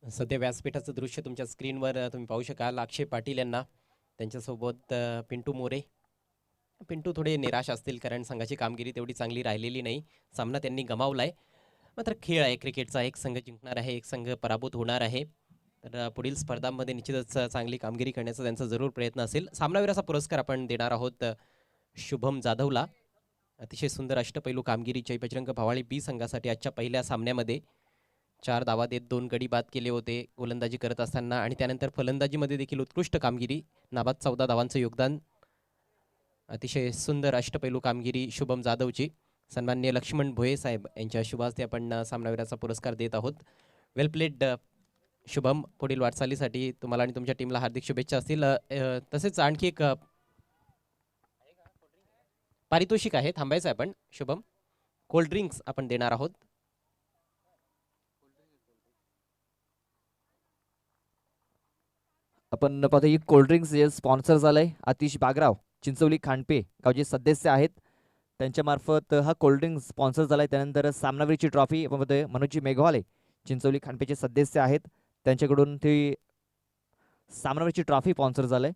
सध्या व्यासपीठाचं दृश्य तुमच्या स्क्रीनवर तुम्ही पाहू शकाल. अक्षय पाटील यांना, त्यांच्यासोबत पिंटू मोरे. पिंटू थोडे निराश असतील कारण संघाची कामगिरी तेवढी चांगली राहिलेली नाही, सामना त्यांनी गमावलाय. मात्र खेळ आहे क्रिकेटचा, एक संघ जिंकणार आहे, एक संघ पराभूत होणार आहे. तर पुढील स्पर्धांमध्ये निश्चितच चांगली कामगिरी करण्याचा त्यांचा जरूर प्रयत्न असेल. सामनावीराचा पुरस्कार आपण देणार आहोत शुभम जाधवला. अतिशय सुंदर अष्टपैलू कामगिरी जय बजरंग भावाळे बी संघासाठी आजच्या पहिल्या सामन्यामध्ये. 4 धावा देत 2 गडी बाद केले होते गोलंदाजी करत असताना, आणि त्यानंतर फलंदाजीमध्ये देखील उत्कृष्ट कामगिरी, नाबाद 14 धावांचं योगदान. अतिशय सुंदर अष्टपैलू कामगिरी शुभम जाधवची. सन्माननीय लक्ष्मण भोये साहेब यांच्या शुभ हस्ते आपण सामनावीराचा पुरस्कार देत आहोत. वेल प्लेड शुभम. पुढील वाटचालीसाठी तुम्हाला आणि तुमच्या टीमला हार्दिक शुभेच्छा असतील. तसेच आणखी एक पारितोषिक आहे, थांबायचं आहे आपण शुभम. कोल्ड ड्रिंक्स आपण देणार आहोत. आपण पाहतो ही कोल्ड्रिंक्स जे स्पॉन्सर झालंय आतिश बागराव चिंचवली खांडपे गावचे सदस्य आहेत, त्यांच्या मार्फत हा कोल्ड्रिंक्स स्पॉन्सर झालाय. त्यानंतर सामनावीरची ट्रॉफी आपण पाहतोय मनोजी मेघवाले चिंचवली खांडपेचे सदस्य आहेत, त्यांच्याकडून ती सामनावीरची ट्रॉफी स्पॉन्सर झालंय.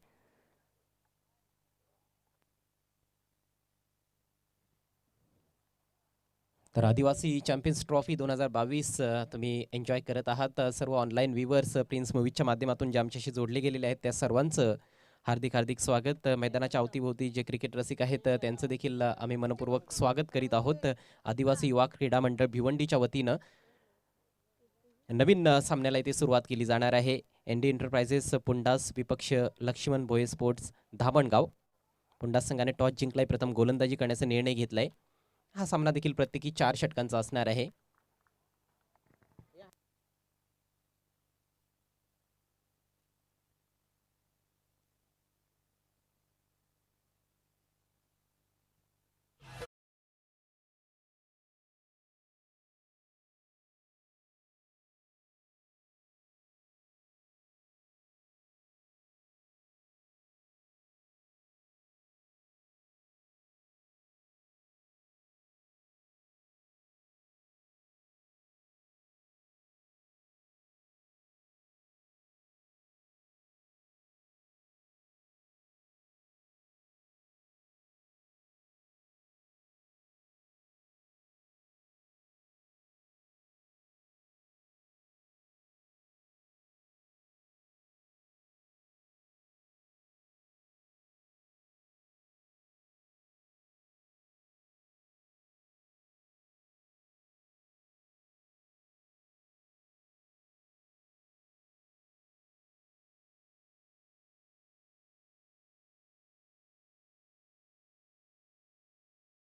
तर आदिवासी चॅम्पियन्स ट्रॉफी 2022 तुम्ही एन्जॉय करत आहात. सर्व ऑनलाईन व्ह्यूवर्स प्रिन्स मूवीजच्या माध्यमातून जे आमच्याशी जोडले गेलेले आहेत त्या सर्वांचं हार्दिक हार्दिक स्वागत. मैदानाच्या अवतीभोवती जे क्रिकेट रसिक आहेत त्यांचं देखील आम्ही मनपूर्वक स्वागत करीत आहोत. आदिवासी युवा क्रीडा मंडळ भिवंडीच्या वतीनं नवीन सामन्याला इथे सुरुवात केली जाणार आहे. एन डी एंटरप्राइजेस पुंडास विपक्ष लक्ष्मण भोये स्पोर्ट्स धामणगाव. पुंडास संघाने टॉस जिंकलाय, प्रथम गोलंदाजी करण्याचा निर्णय घेतलाय. हा सामना देखील प्रत्येकी 4 षटकांचा असणार आहे.